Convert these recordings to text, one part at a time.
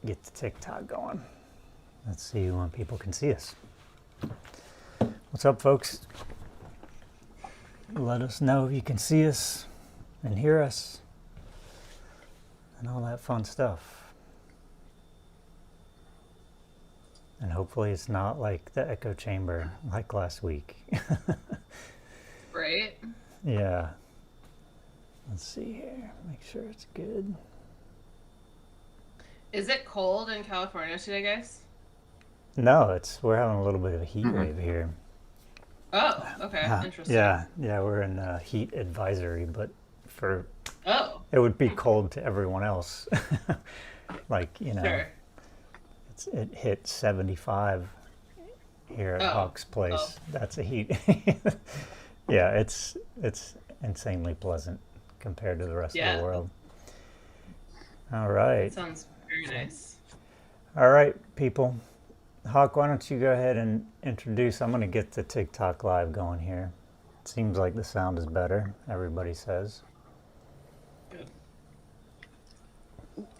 get the TikTok going. Let's see when people can see us. What's up, folks? Let us know if you can see us and hear us and all that fun stuff. And hopefully it's not like the echo chamber like last week. Right? Yeah. Let's see here. Make sure it's good. Is it cold in California today, guys? No, we're having a little bit of a heat wave here. Oh, okay. Interesting. Yeah, we're in a heat advisory, but it would be cold to everyone else. Like, Sure. it hit 75 here at Hawk's place. Oh. That's a heat. Yeah, it's insanely pleasant compared to the rest of the world. All right. That sounds very nice. All right, people. Hawk, why don't you go ahead and introduce? I'm going to get the TikTok live going here. It seems like the sound is better, everybody says. Good.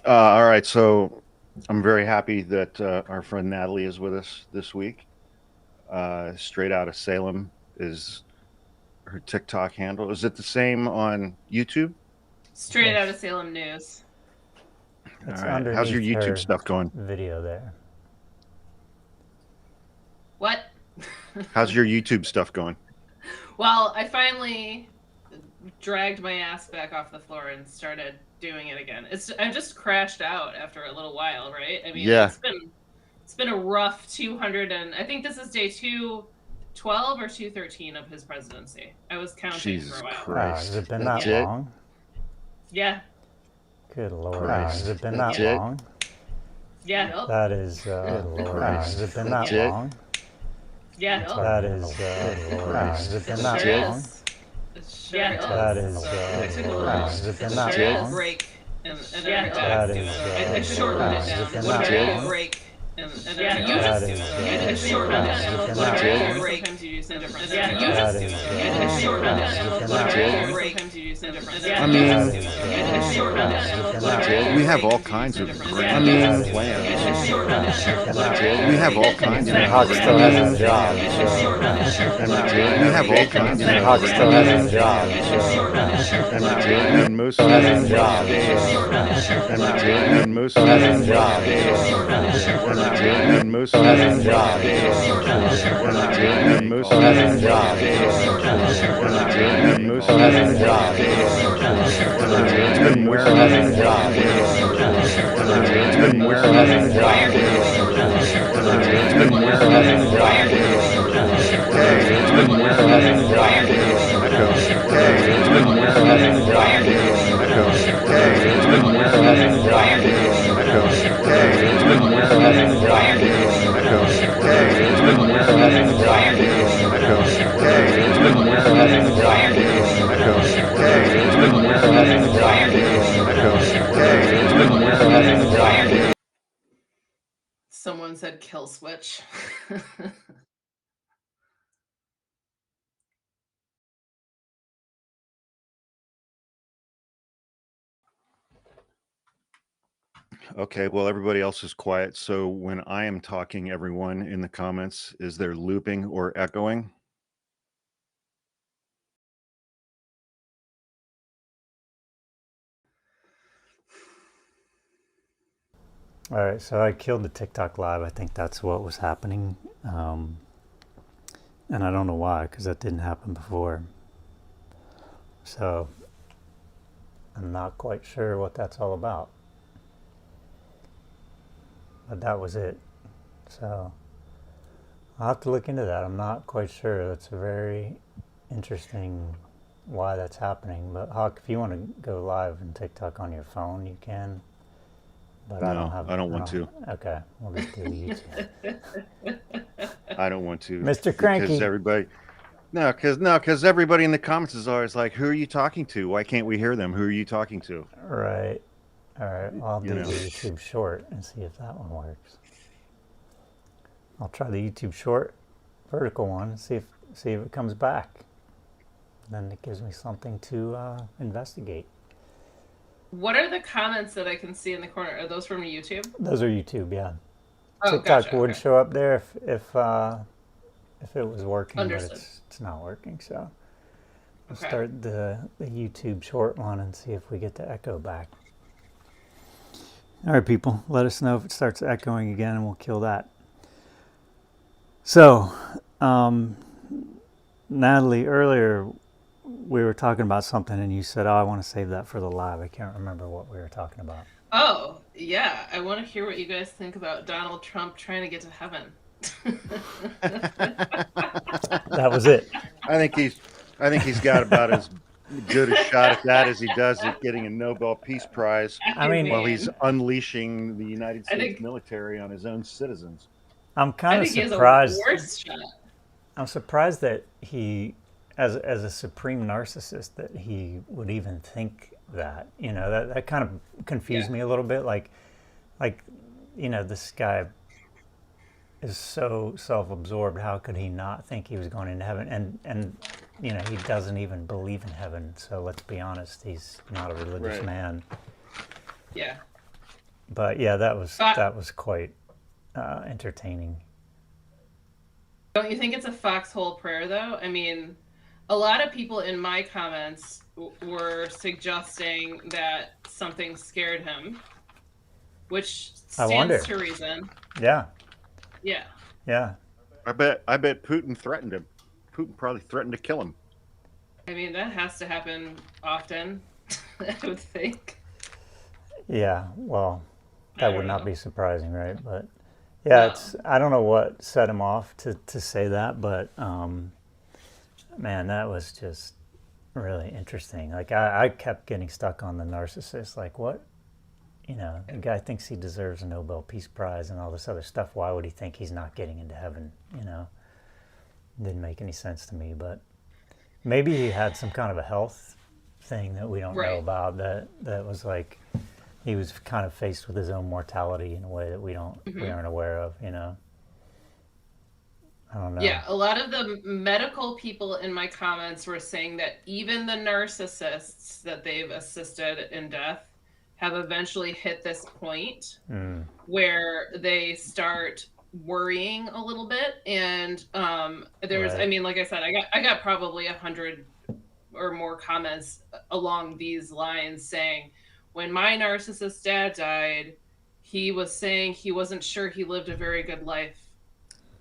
All right, so I'm very happy that our friend Natalie is with us this week. Straight Out of Salem is her TikTok handle. Is it the same on YouTube? Straight Out of Salem News. It's all right. How's your YouTube stuff going? Video there. What? How's your YouTube stuff going? Well, I finally dragged my ass back off the floor and started doing it again. I just crashed out after a little while, right? I mean, yeah. It's been a rough 200 and I think this is day 212 or 213 of his presidency. I was counting Jesus for a while. Christ. Has it been that long? Yeah. Good Lord. Christ. Has it been that long? Yeah. That is, good Lord. Has it been that long? Yeah. That is, good Lord. Has it been that long? Yeah. That is, good Lord. Has it been that long? Break. And that is, I shortened it down. What about a break? And you just shorten it down. Sometimes you do some different. Yeah, you just shorten it down. Sometimes you do some different. I mean, we have all kinds of plans. We have all kinds of Hawk still has a job. We have all kinds of Hawk still has a job. And most has a job. And most has a job. And most has a job. And most has a job. And most has a job. And where has a job. And where has a job. And where has a job. And where has a job. And where has a job. And where has a job. And where has a job. Someone said kill switch. Okay, well, everybody else is quiet. So when I am talking, everyone in the comments, is there looping or echoing? All right, so I killed the TikTok live. I think that's what was happening. And I don't know why, because that didn't happen before. So I'm not quite sure what that's all about. But that was it. So I'll have to look into that. I'm not quite sure. That's very interesting why that's happening. But Hawk, if you want to go live and TikTok on your phone, you can. But No, I don't want to. Okay, we'll just do YouTube. I don't want to. Mr. Cranky. Because everybody, because everybody in the comments is always like, "Who are you talking to? Why can't we hear them? Who are you talking to?" Right. All right. Well, I'll do the YouTube short and see if that one works. I'll try the YouTube short vertical one and see if it comes back. Then it gives me something to investigate. What are the comments that I can see in the corner? Are those from YouTube? Those are YouTube, yeah. Oh, TikTok gotcha. would Okay. show up there if it was working, Understood. but it's not working. So we'll Okay. start the YouTube short one and see if we get the echo back. All right, people, let us know if it starts echoing again, and we'll kill that. So, Natalie, earlier we were talking about something, and you said, "Oh, I want to save that for the live." I can't remember what we were talking about. Oh, yeah. I want to hear what you guys think about Donald Trump trying to get to heaven. That was it. I think he's got about as good a shot at that as he does at getting a Nobel Peace Prize. I mean, while he's unleashing the United States military on his own citizens. I'm kind of surprised. I'm surprised that he, as a supreme narcissist, that he would even think that. You know, that kind of confused me a little bit. Like, you know, this guy is so self-absorbed. How could he not think he was going into heaven? And you know, he doesn't even believe in heaven. So let's be honest, he's not a religious man. Yeah. But yeah, that was quite entertaining. Don't you think it's a foxhole prayer, though? I mean, a lot of people in my comments were suggesting that something scared him, which stands to reason. Yeah. Yeah. Yeah. I bet Putin threatened him. Putin probably threatened to kill him. I mean, that has to happen often, I would think. Yeah, well, that would not be surprising, right? But yeah, I don't know what set him off to say that, but man, that was just really interesting. Like I kept getting stuck on the narcissist. Like, what? You know, the guy thinks he deserves a Nobel Peace Prize and all this other stuff. Why would he think he's not getting into heaven? You know, didn't make any sense to me. But maybe he had some kind of a health thing that we don't know about. That was like he was kind of faced with his own mortality in a way that we aren't aware of. You know. I don't know. Yeah, a lot of the medical people in my comments were saying that even the narcissists that they've assisted in death have eventually hit this point where they start worrying a little bit. And I mean, like I said, I got probably 100 or more comments along these lines saying, when my narcissist dad died, he was saying he wasn't sure he lived a very good life.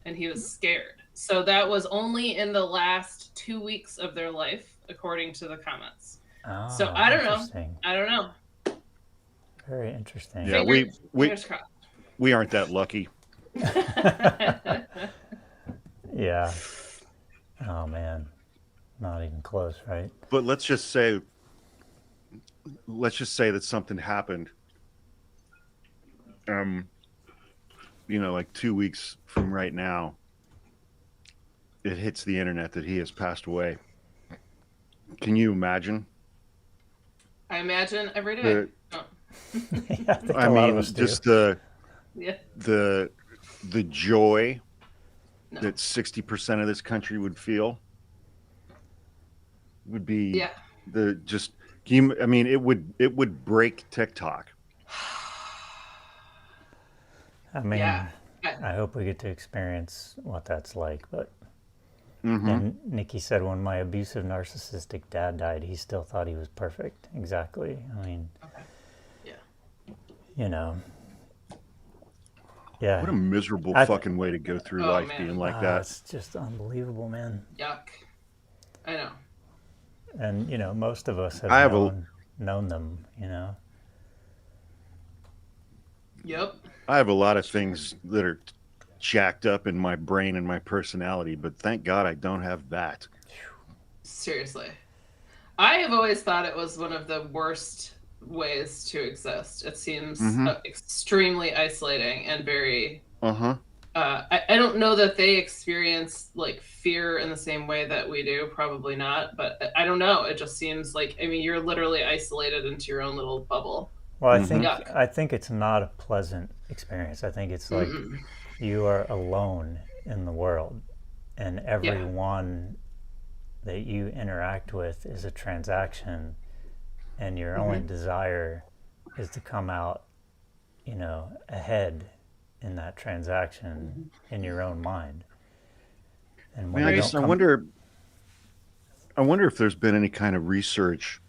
And he was scared. So that was only in the last 2 weeks of their life, according to the comments. Oh, so I don't know. Very interesting. Yeah, we aren't that lucky. Yeah. Oh man, not even close, right? But let's just say that something happened. You know, like 2 weeks from right now, it hits the internet that he has passed away. Can you imagine? I imagine every day. I mean, just the joy that 60% of this country would feel would be I mean, it would break TikTok. I mean, I hope we get to experience what that's like. But and Nikki said, when my abusive narcissistic dad died, he still thought he was perfect. Exactly. I mean, you know, yeah. What a miserable fucking way to go through life, being like that. It's just unbelievable, man. Yuck. I know. And, you know, most of us have known them, you know. Yep. I have a lot of things that are jacked up in my brain and my personality, but thank God I don't have that. Seriously. I have always thought it was one of the worst ways to exist. It seems extremely isolating and very... I don't know that they experience like fear in the same way that we do. Probably not, but I don't know. It just seems like, I mean, you're literally isolated into your own little bubble. Well, I think it's not a pleasant experience. I think it's like you are alone in the world, and everyone that you interact with is a transaction and your only desire is to come out, ahead in that transaction in your own mind. And when I wonder if there's been any kind of research,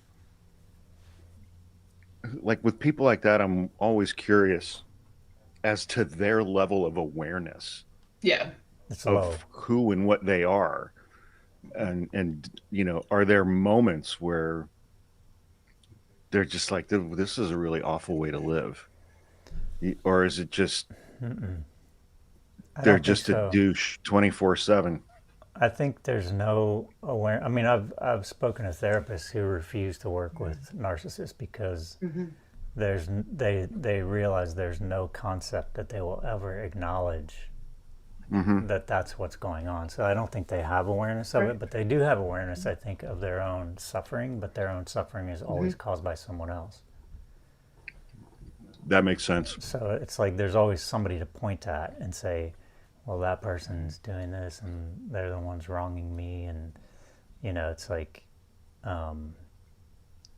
like with people like that. I'm always curious as to their level of awareness. Yeah. It's of low. who and what they are, and are there moments where they're just like, this is a really awful way to live, or is it just they're just a douche 24/7? I think there's no awareness. I mean, I've spoken to therapists who refuse to work with narcissists because they realize there's no concept that they will ever acknowledge that that's what's going on. So I don't think they have awareness of it, but they do have awareness, I think, of their own suffering, but their own suffering is always caused by someone else. That makes sense. So it's like there's always somebody to point at and say, well, that person's doing this and they're the ones wronging me. And, it's like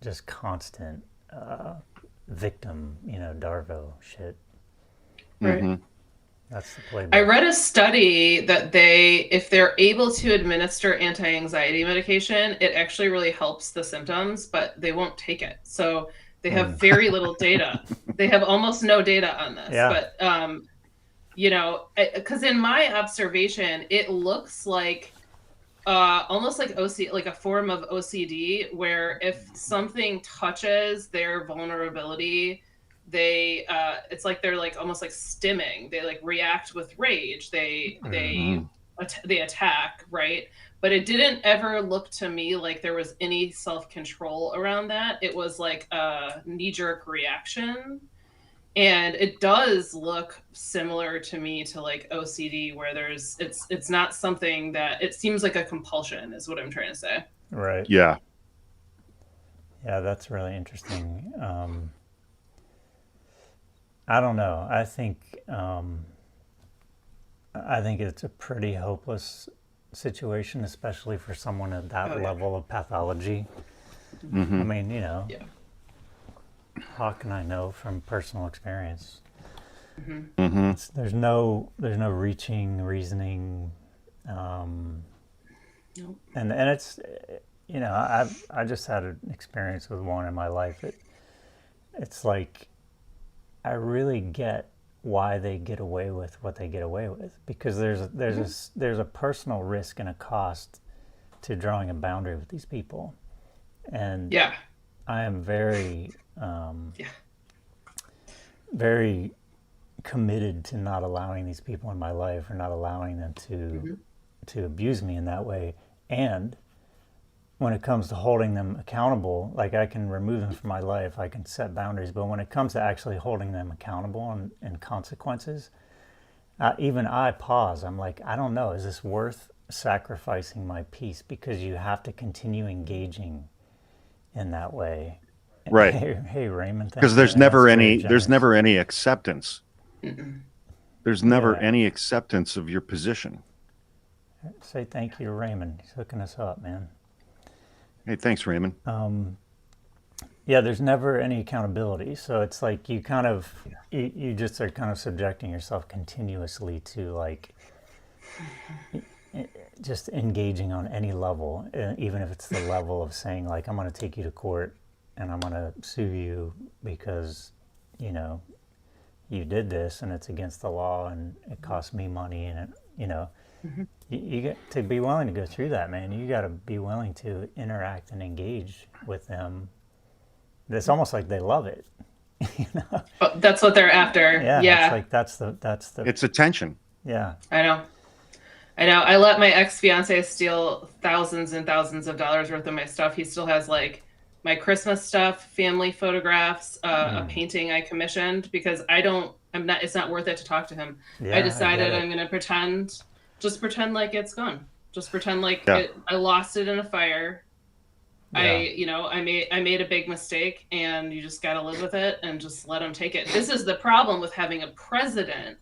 just constant victim, Darvo shit. Right. That's the playbook. I read a study that if they're able to administer anti-anxiety medication, it actually really helps the symptoms, but they won't take it. So they have very little data. They have almost no data on this. Yeah. But, because in my observation, it looks like almost like OCD, like a form of OCD, where if something touches their vulnerability, it's like they're like almost like stimming. They like react with rage. They attack, right? But it didn't ever look to me like there was any self-control around that. It was like a knee-jerk reaction. And it does look similar to me to like OCD, where it's not something that it seems like a compulsion is what I'm trying to say. Right. Yeah. Yeah, that's really interesting. I don't know. I think it's a pretty hopeless situation, especially for someone at that level of pathology. I mean, how can I know from personal experience? There's no reaching reasoning, and it's I just had an experience with one in my life. It's like I really get why they get away with what they get away with, because there's a personal risk and a cost to drawing a boundary with these people, and I am very very committed to not allowing these people in my life, or not allowing them to abuse me in that way. And when it comes to holding them accountable, like I can remove them from my life, I can set boundaries, but when it comes to actually holding them accountable and consequences, even I pause. I'm like, I don't know, is this worth sacrificing my peace because you have to continue engaging in that way? Right. Hey Raymond. Because there's never any acceptance. There's never any acceptance of your position. Say thank you to Raymond. He's hooking us up, man. Hey, thanks, Raymond. There's never any accountability. So it's like you kind of, you just are kind of subjecting yourself continuously to like just engaging on any level, even if it's the level of saying like, I'm going to take you to court and I'm going to sue you because, you did this and it's against the law and it cost me money and you get to be willing to go through that, man. You got to be willing to interact and engage with them. It's almost like they love it. Oh, that's what they're after. Yeah. It's like that's the. It's attention. Yeah. I know. I let my ex-fiance steal thousands and thousands of dollars worth of my stuff. He still has like my Christmas stuff, family photographs, a painting I commissioned because it's not worth it to talk to him. Yeah, I decided I'm going to just pretend like it's gone. Just pretend like I lost it in a fire. Yeah. I made a big mistake and you just got to live with it and just let them take it. This is the problem with having a president.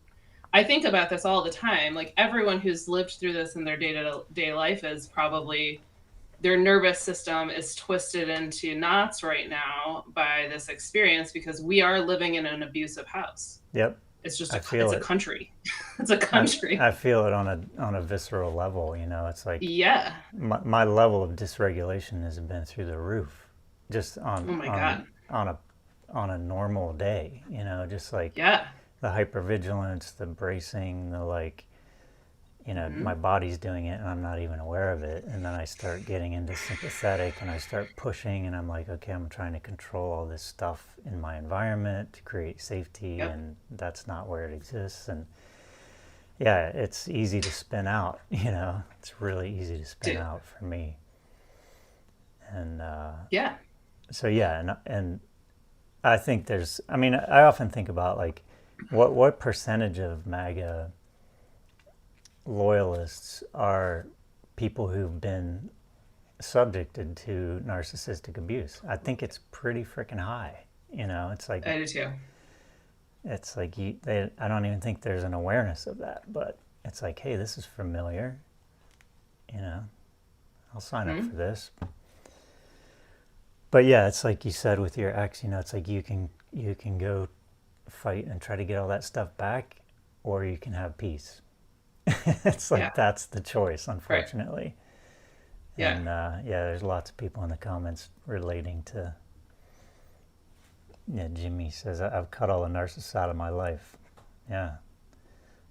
I think about this all the time. Like everyone who's lived through this in their day-to-day life is probably their nervous system is twisted into knots right now by this experience because we are living in an abusive house. Yep. It's just a country. It's a country. I feel it on a visceral level, you know. It's like, yeah, my level of dysregulation has been through the roof, just on a normal day, you know, just like the hypervigilance, the bracing, the like, you know, my body's doing it and I'm not even aware of it. And then I start getting into sympathetic and I start pushing and I'm like, okay, I'm trying to control all this stuff in my environment to create safety, and that's not where it exists. And yeah, it's easy to spin out, you know, it's really easy to spin out for me. And so and I think I often think about like what percentage of MAGA loyalists are people who've been subjected to narcissistic abuse. I think it's pretty freaking high, you know. It's like, I do too. It's like I don't even think there's an awareness of that, but it's like, hey, this is familiar, you know, I'll sign up for this. But yeah, it's like you said with your ex, you know, it's like you can go fight and try to get all that stuff back, or you can have peace. It's like that's the choice, unfortunately. Right. And there's lots of people in the comments relating to. Yeah, Jimmy says, I've cut all the narcissists out of my life. Yeah,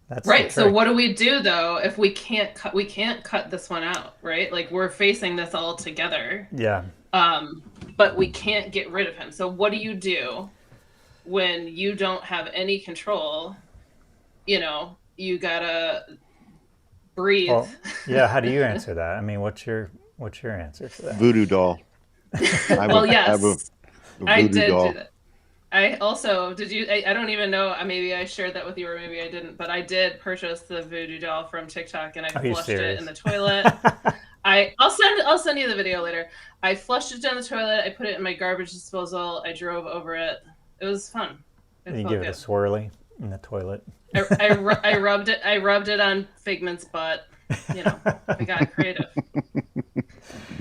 that's right. So what do we do though if we can't cut this one out, right? Like we're facing this all together. Yeah. But we can't get rid of him. So what do you do when you don't have any control? You know, you gotta breathe. Well, yeah. How do you answer that? I mean, what's your answer to that? Voodoo doll. Well, yes, I did do that. I also I don't even know. Maybe I shared that with you, or maybe I didn't. But I did purchase the voodoo doll from TikTok, and I flushed it in the toilet. I'll send you the video later. I flushed it down the toilet. I put it in my garbage disposal. I drove over it. It was fun. You give it a swirly in the toilet. I rubbed it on Figment's butt. You know, I got creative.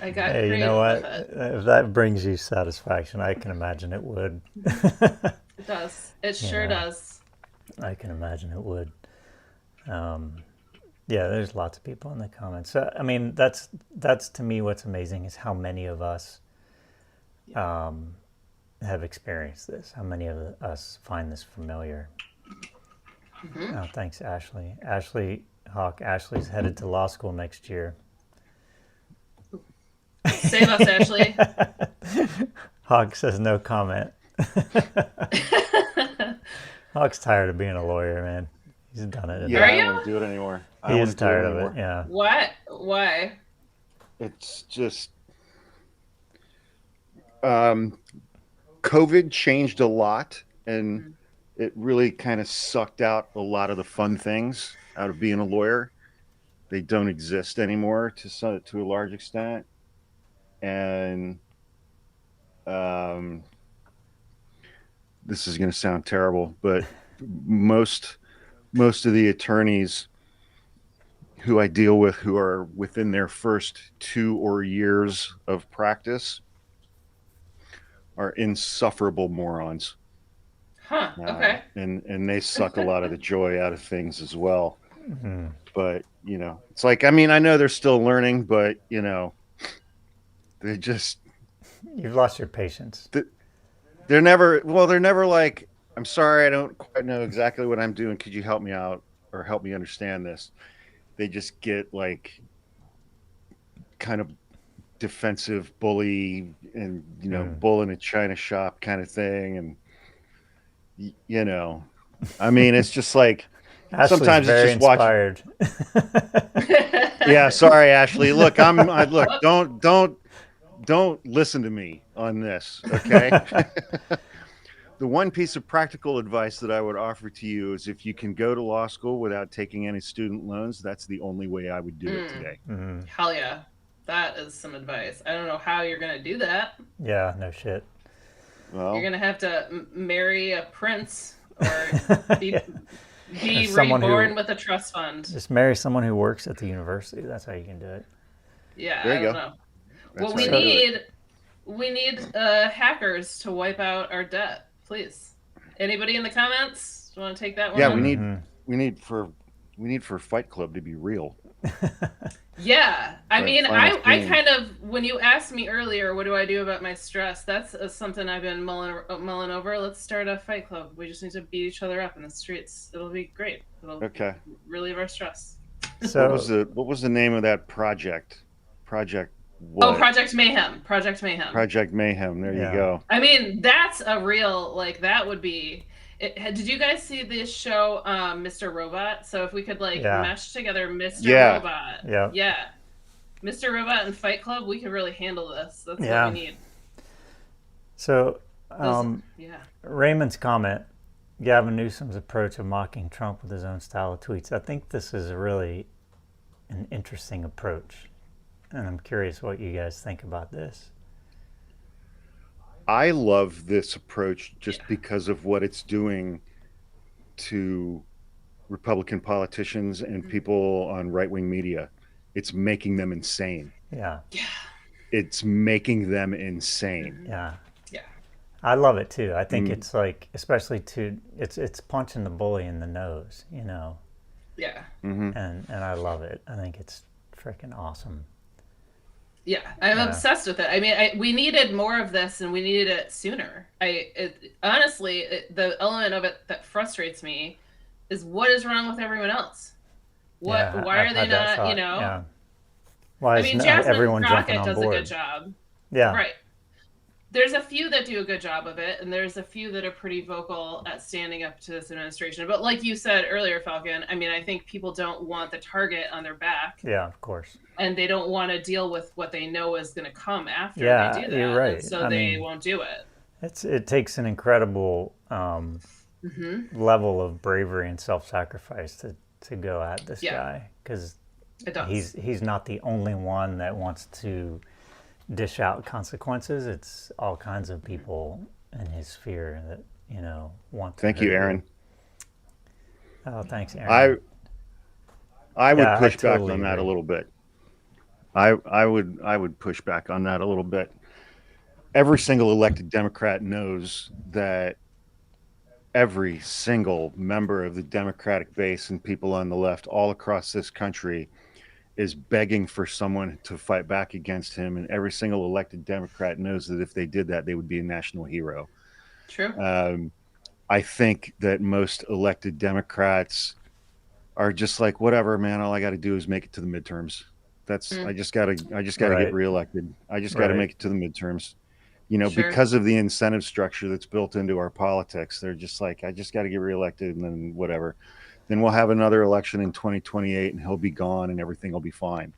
Hey, you know what? If that brings you satisfaction, I can imagine it would. It does. It sure does. I can imagine it would. Yeah, there's lots of people in the comments. So, I mean, that's to me what's amazing is how many of us have experienced this. How many of us find this familiar. Mm-hmm. Oh, thanks, Ashley. Ashley Hawk. Ashley's headed to law school next year. Save us, Ashley. Hawk says no comment. Hawk's tired of being a lawyer, man. He's done it. Yeah, I don't want to do it anymore. He is tired of it, yeah. What? Why? It's just... COVID changed a lot, and it really kind of sucked out a lot of the fun things out of being a lawyer. They don't exist anymore to a large extent. And this is going to sound terrible, but most of the attorneys who I deal with who are within their first 2 or years of practice are insufferable morons. Huh, okay. And they suck a lot of the joy out of things as well. Mm-hmm. But, you know, it's like, I mean, I know they're still learning, but, you know, they just... You've lost your patience. They're never like, I'm sorry, I don't quite know exactly what I'm doing. Could you help me out or help me understand this? They just get like kind of defensive bully and, you know, bull in a china shop kind of thing. And, you know, I mean, it's just like, Ashley's sometimes very it's just inspired. Yeah, sorry, Ashley. Look, look, don't listen to me on this, okay? The one piece of practical advice that I would offer to you is if you can go to law school without taking any student loans, that's the only way I would do it today. Mm-hmm. Hell yeah. That is some advice. I don't know how you're going to do that. Yeah, no shit. Well, you're going to have to marry a prince or be reborn with a trust fund. Just marry someone who works at the university. That's how you can do it. Yeah, there you I don't go. know. Well, we need hackers to wipe out our debt, please. Anybody in the comments want to take that one? Yeah, we need for Fight Club to be real. Yeah, I mean, I kind of, when you asked me earlier, what do I do about my stress? That's something I've been mulling over. Let's start a Fight Club. We just need to beat each other up in the streets. It'll be great. It'll relieve our stress. So what was the name of that project? Project what? Oh, Project Mayhem. Project Mayhem. Project Mayhem. There you go. I mean, that's a real, like, that would be. Did you guys see this show, Mr. Robot? So if we could mesh together Mr. Robot, Mr. Robot and Fight Club, we could really handle this. That's what we need. So, Raymond's comment, Gavin Newsom's approach of mocking Trump with his own style of tweets. I think this is really an interesting approach, and I'm curious what you guys think about this. I love this approach just because of what it's doing to Republican politicians and people on right-wing media. It's making them insane. Yeah. It's making them insane. Yeah. I love it too. I think it's like, especially it's punching the bully in the nose, you know. Yeah. And I love it. I think it's freaking awesome. Yeah, I'm obsessed with it. I mean, we needed more of this, and we needed it sooner. Honestly, the element of it that frustrates me is what is wrong with everyone else? Why are they not? Thought, you know? Yeah. Why is Jasmine Crockett does a good job. Yeah. Right. There's a few that do a good job of it, and there's a few that are pretty vocal at standing up to this administration. But like you said earlier, Falcon, I mean, I think people don't want the target on their back. Yeah, of course. And they don't want to deal with what they know is going to come after they do that. You're right. So they won't do it. It takes an incredible level of bravery and self-sacrifice to go at this guy, because he's not the only one that wants to dish out consequences. It's all kinds of people in his sphere that, you know, want to. Thank you, Aaron. Oh, thanks, Aaron. I would push back on that a little bit. I would push back on that a little bit. Every single elected Democrat knows that every single member of the Democratic base and people on the left all across this country is begging for someone to fight back against him, and every single elected Democrat knows that if they did that, they would be a national hero. True. I think that most elected Democrats are just like, whatever, man, all I got to do is make it to the midterms. I just got to get reelected. I just got to make it to the midterms. You know, because of the incentive structure that's built into our politics, they're just like, I just got to get reelected, and then whatever. Then we'll have another election in 2028 and he'll be gone and everything will be fine.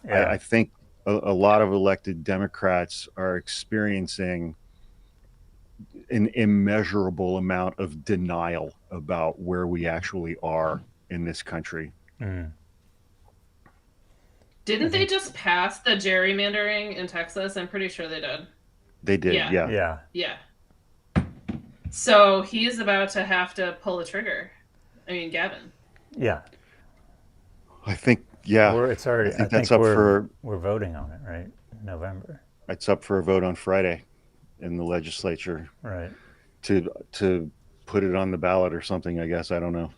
Yeah. I think a lot of elected Democrats are experiencing an immeasurable amount of denial about where we actually are in this country. Didn't they just pass the gerrymandering in Texas? I'm pretty sure they did. They did, yeah. So he's about to have to pull the trigger. I mean, Gavin. Yeah. I think, it's already. I think we're voting on it, right? In November. It's up for a vote on Friday in the legislature. Right. To put it on the ballot or something, I guess. I don't know.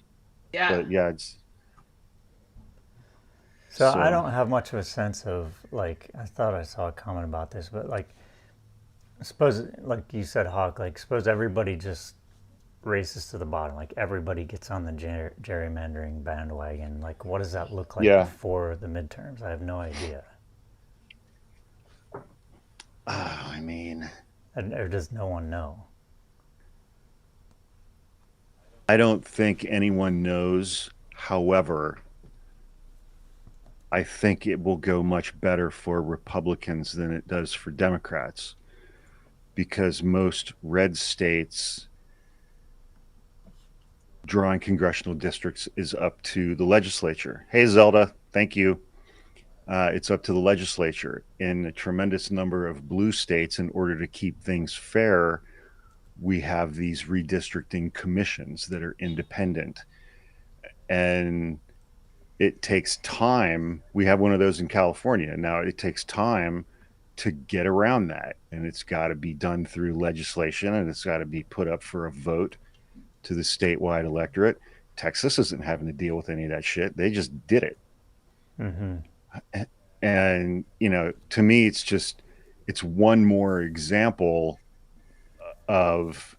Yeah. But yeah, it's. So I don't have much of a sense of, like, I thought I saw a comment about this, but like, suppose, like you said, Hawk, like, suppose everybody just races to the bottom, like everybody gets on the gerrymandering bandwagon. Like, what does that look like before the midterms? I have no idea. I mean, or does no one know? I don't think anyone knows. However, I think it will go much better for Republicans than it does for Democrats, because most red states drawing congressional districts is up to the legislature. Hey, Zelda, thank you. It's up to the legislature. In a tremendous number of blue states, in order to keep things fair, we have these redistricting commissions that are independent. And it takes time. We have one of those in California. Now, it takes time to get around that, and it's got to be done through legislation, and it's got to be put up for a vote to the statewide electorate. Texas isn't having to deal with any of that shit. They just did it. And to me, it's one more example of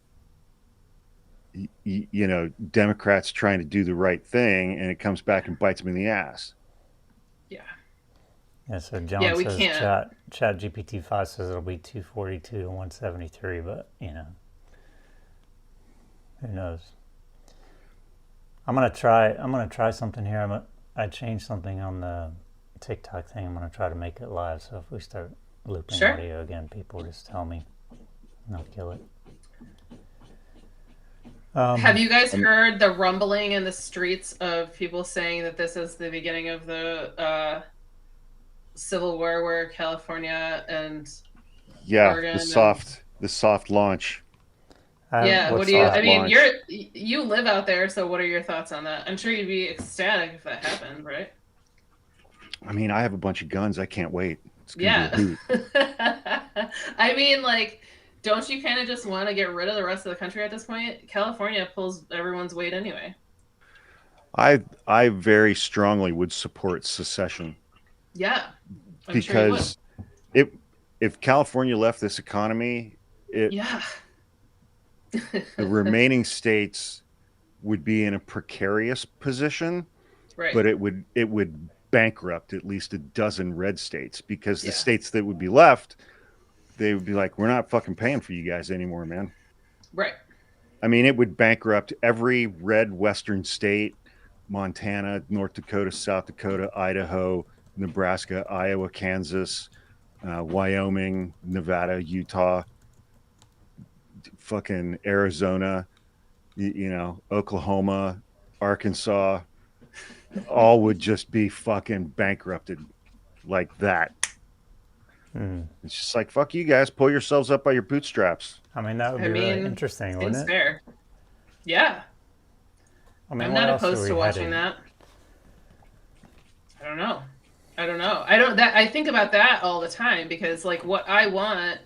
Democrats trying to do the right thing, and it comes back and bites them in the ass. Yeah, so John says Chat GPT 5 says it'll be 242 and 173, but who knows? I'm gonna try something here. I changed something on the TikTok thing. I'm gonna try to make it live. So if we start looping audio again, people just tell me, and I'll kill it. Have you guys heard the rumbling in the streets of people saying that this is the beginning of the Civil War, where California and Oregon the soft launch. What do you? I mean, you live out there, so what are your thoughts on that? I'm sure you'd be ecstatic if that happened, right? I mean, I have a bunch of guns. I can't wait. It's gonna be a hoot. I mean, like, don't you kind of just want to get rid of the rest of the country at this point? California pulls everyone's weight anyway. I very strongly would support secession. Yeah, because if California left this economy, the remaining states would be in a precarious position, right? But it would bankrupt at least a dozen red states, because the states that would be left, they would be like, we're not fucking paying for you guys anymore, man. Right. I mean, it would bankrupt every red western state: Montana, North Dakota, South Dakota, Idaho, Nebraska, Iowa, Kansas, Wyoming, Nevada, Utah, fucking Arizona, Oklahoma, Arkansas, all would just be fucking bankrupted like that. It's just like, fuck you guys, pull yourselves up by your bootstraps. I mean, that would be really interesting, wouldn't it? Fair. Yeah. I mean, I'm not opposed to watching that. I don't know. I think about that all the time, because like what I want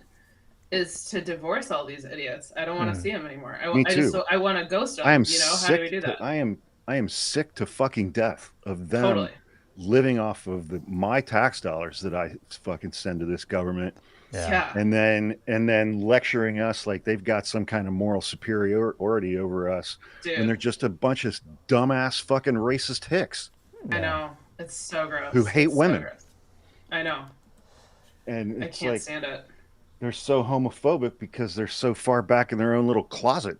is to divorce all these idiots. I don't want to see them anymore. Me too. I want to ghost them. I am how do we do that? I am sick to fucking death of them living off of my tax dollars that I fucking send to this government. Yeah. And then lecturing us like they've got some kind of moral superiority over us. Dude. And they're just a bunch of dumbass fucking racist hicks. I know. It's so gross. Who hate women. So I know. And I can't stand it. They're so homophobic because they're so far back in their own little closet.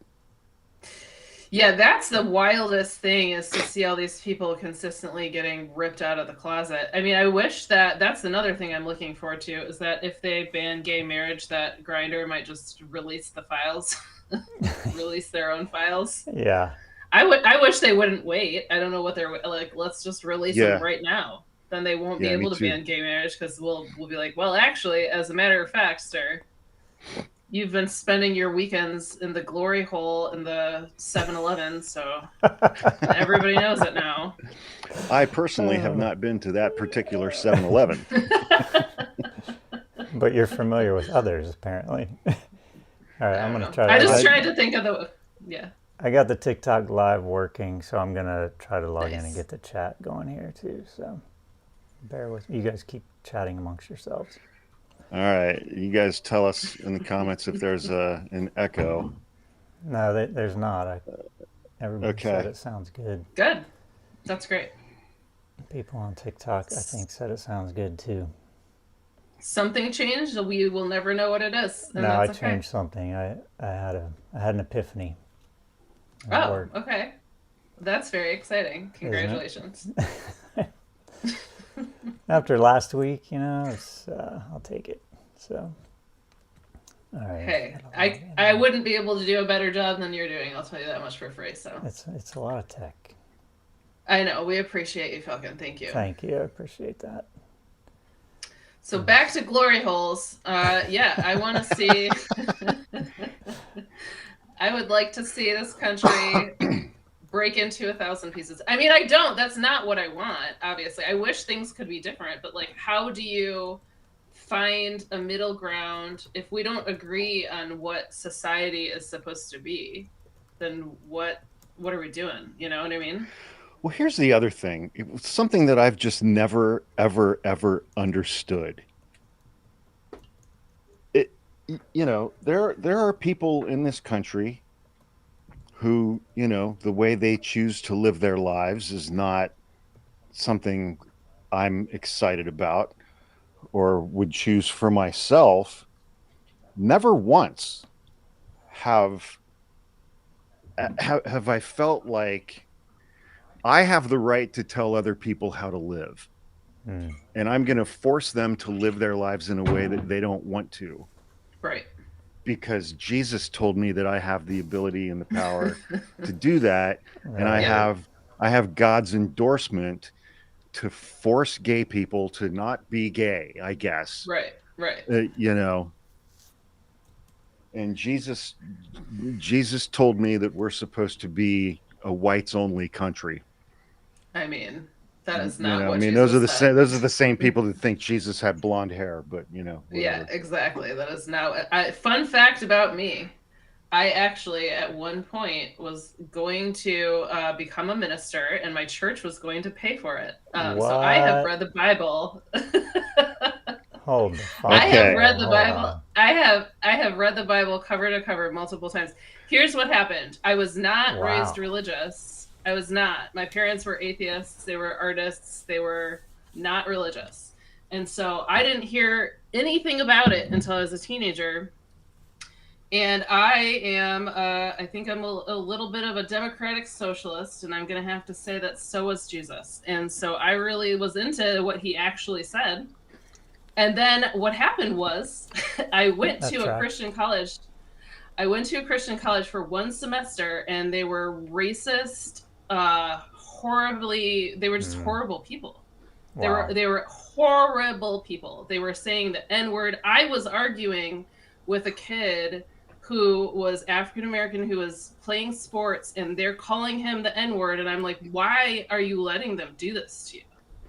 Yeah, that's the wildest thing, is to see all these people consistently getting ripped out of the closet. I mean, I wish that's another thing I'm looking forward to, is that if they ban gay marriage, that Grindr might just release the files, release their own files. Yeah. I wish they wouldn't wait. I don't know what they're like. Let's just release them right now. Then they won't be able to ban gay marriage, because we'll be like, well, actually, as a matter of fact, sir, you've been spending your weekends in the glory hole in the 7-Eleven, so everybody knows it now. I personally have not been to that particular 7-Eleven. But you're familiar with others, apparently. All right, I'm going to try. I just tried to think of I got the TikTok live working, so I'm going to try to log in and get the chat going here too. So bear with me. You guys keep chatting amongst yourselves. All right. You guys tell us in the comments if there's an echo. No, there's not. Everybody said it sounds good. Good. That's great. People on TikTok, I think, said it sounds good too. Something changed. We will never know what it is. No, I changed something. I had an epiphany. Oh, okay. That's very exciting. Congratulations. After last week, it's I'll take it. So, all right. Hey, I wouldn't be able to do a better job than you're doing. I'll tell you that much for free. So it's a lot of tech. I know. We appreciate you, Falcon. Thank you. Thank you. I appreciate that. So back to glory holes. I want to see. I would like to see this country break into 1,000 pieces. I mean, I don't. That's not what I want, obviously. I wish things could be different, but like, how do you find a middle ground, if we don't agree on what society is supposed to be, then what are we doing? You know what I mean? Well, here's the other thing. It was something that I've just never, ever, ever understood. There are people in this country who, the way they choose to live their lives is not something I'm excited about or would choose for myself. Never once have I felt like I have the right to tell other people how to live. And I'm going to force them to live their lives in a way that they don't want to. Right. Because Jesus told me that I have the ability and the power to do that. And I have God's endorsement to force gay people to not be gay, I guess. Right. And Jesus told me that we're supposed to be a whites only country. I mean, that is not what Jesus said. Those are the same people that think Jesus had blonde hair, but whatever. Yeah, exactly. That is now. Fun fact about me: I actually, at one point, was going to become a minister, and my church was going to pay for it. So I have read the Bible. Hold the fuck. I have read the Bible. I have read the Bible cover to cover multiple times. Here's what happened. I was not raised religious. I was not. My parents were atheists. They were artists. They were not religious. And so I didn't hear anything about it until I was a teenager. And I think I'm a little bit of a democratic socialist, and I'm going to have to say that so was Jesus. And so I really was into what he actually said. And then what happened was I went to a Christian college. I went to a Christian college for one semester, and they were racist, they were just horrible people. Wow. They were horrible people. They were saying the N-word. I was arguing with a kid who was African American, who was playing sports, and they're calling him the N-word, and I'm like, why are you letting them do this to you?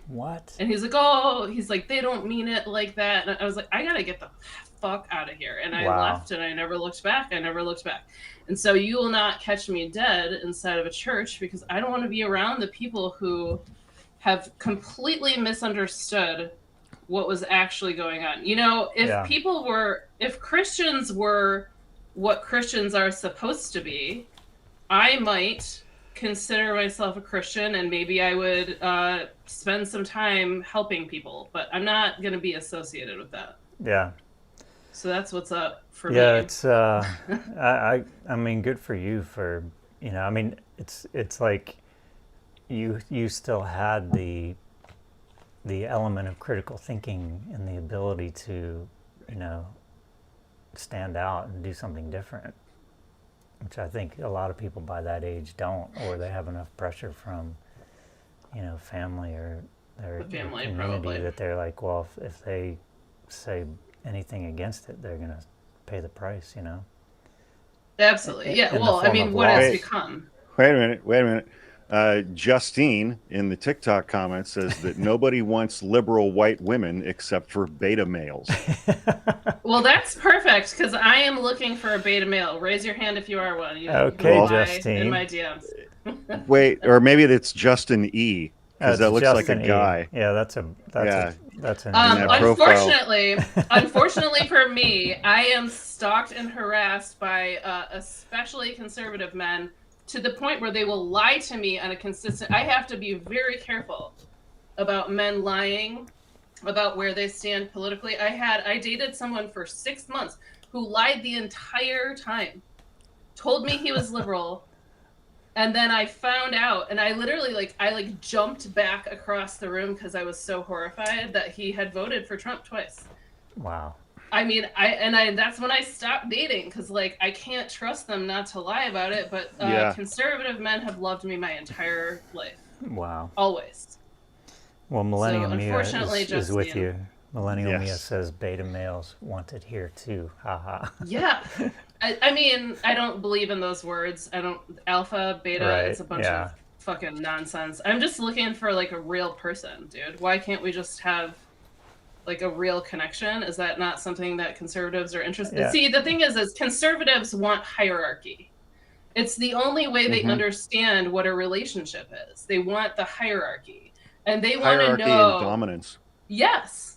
What? And he's like, they don't mean it like that. And I was like, I gotta get the fuck out of here. And I left, and I never looked back. And so you will not catch me dead inside of a church, because I don't want to be around the people who have completely misunderstood what was actually going on. If Christians were what Christians are supposed to be, I might consider myself a Christian, and maybe I would spend some time helping people, but I'm not going to be associated with that. Yeah. So that's what's up for me. Yeah, it's I mean, good for you for, I mean, it's like you still had the element of critical thinking and the ability to, stand out and do something different, which I think a lot of people by that age don't, or they have enough pressure from, family or their community probably, that they're like, well, if they say anything against it, they're going to pay the price, Absolutely. Yeah. Well, I mean, what it's become. Wait a minute. Justine in the TikTok comments says that nobody wants liberal white women except for beta males. Well, that's perfect, because I am looking for a beta male. Raise your hand if you are one. Okay, Justine. In my DMs. Wait, or maybe it's Justin E. Because that looks Justin like a guy. Yeah, that's an unfortunately for me, I am stalked and harassed by especially conservative men, to the point where they will lie to me on a consistent. I have to be very careful about men lying about where they stand politically. I dated someone for 6 months who lied the entire time, told me he was liberal, and then I found out, and I literally jumped back across the room because I was so horrified that he had voted for Trump twice. Wow. I mean, that's when I stopped dating, because I can't trust them not to lie about it. But conservative men have loved me my entire life. Wow. Always. Well, Millennial Mia is with you. Millennial Mia says beta males want it here too. Haha. Yeah. I mean, I don't believe in those words. I don't. Alpha, beta, it's a bunch of fucking nonsense. I'm just looking for a real person, dude. Why can't we just have like a real connection? Is that not something that conservatives are interested in? Yeah. See, the thing is conservatives want hierarchy. It's the only way they understand what a relationship is. They want the hierarchy. And they want to know... Hierarchy and dominance. Yes.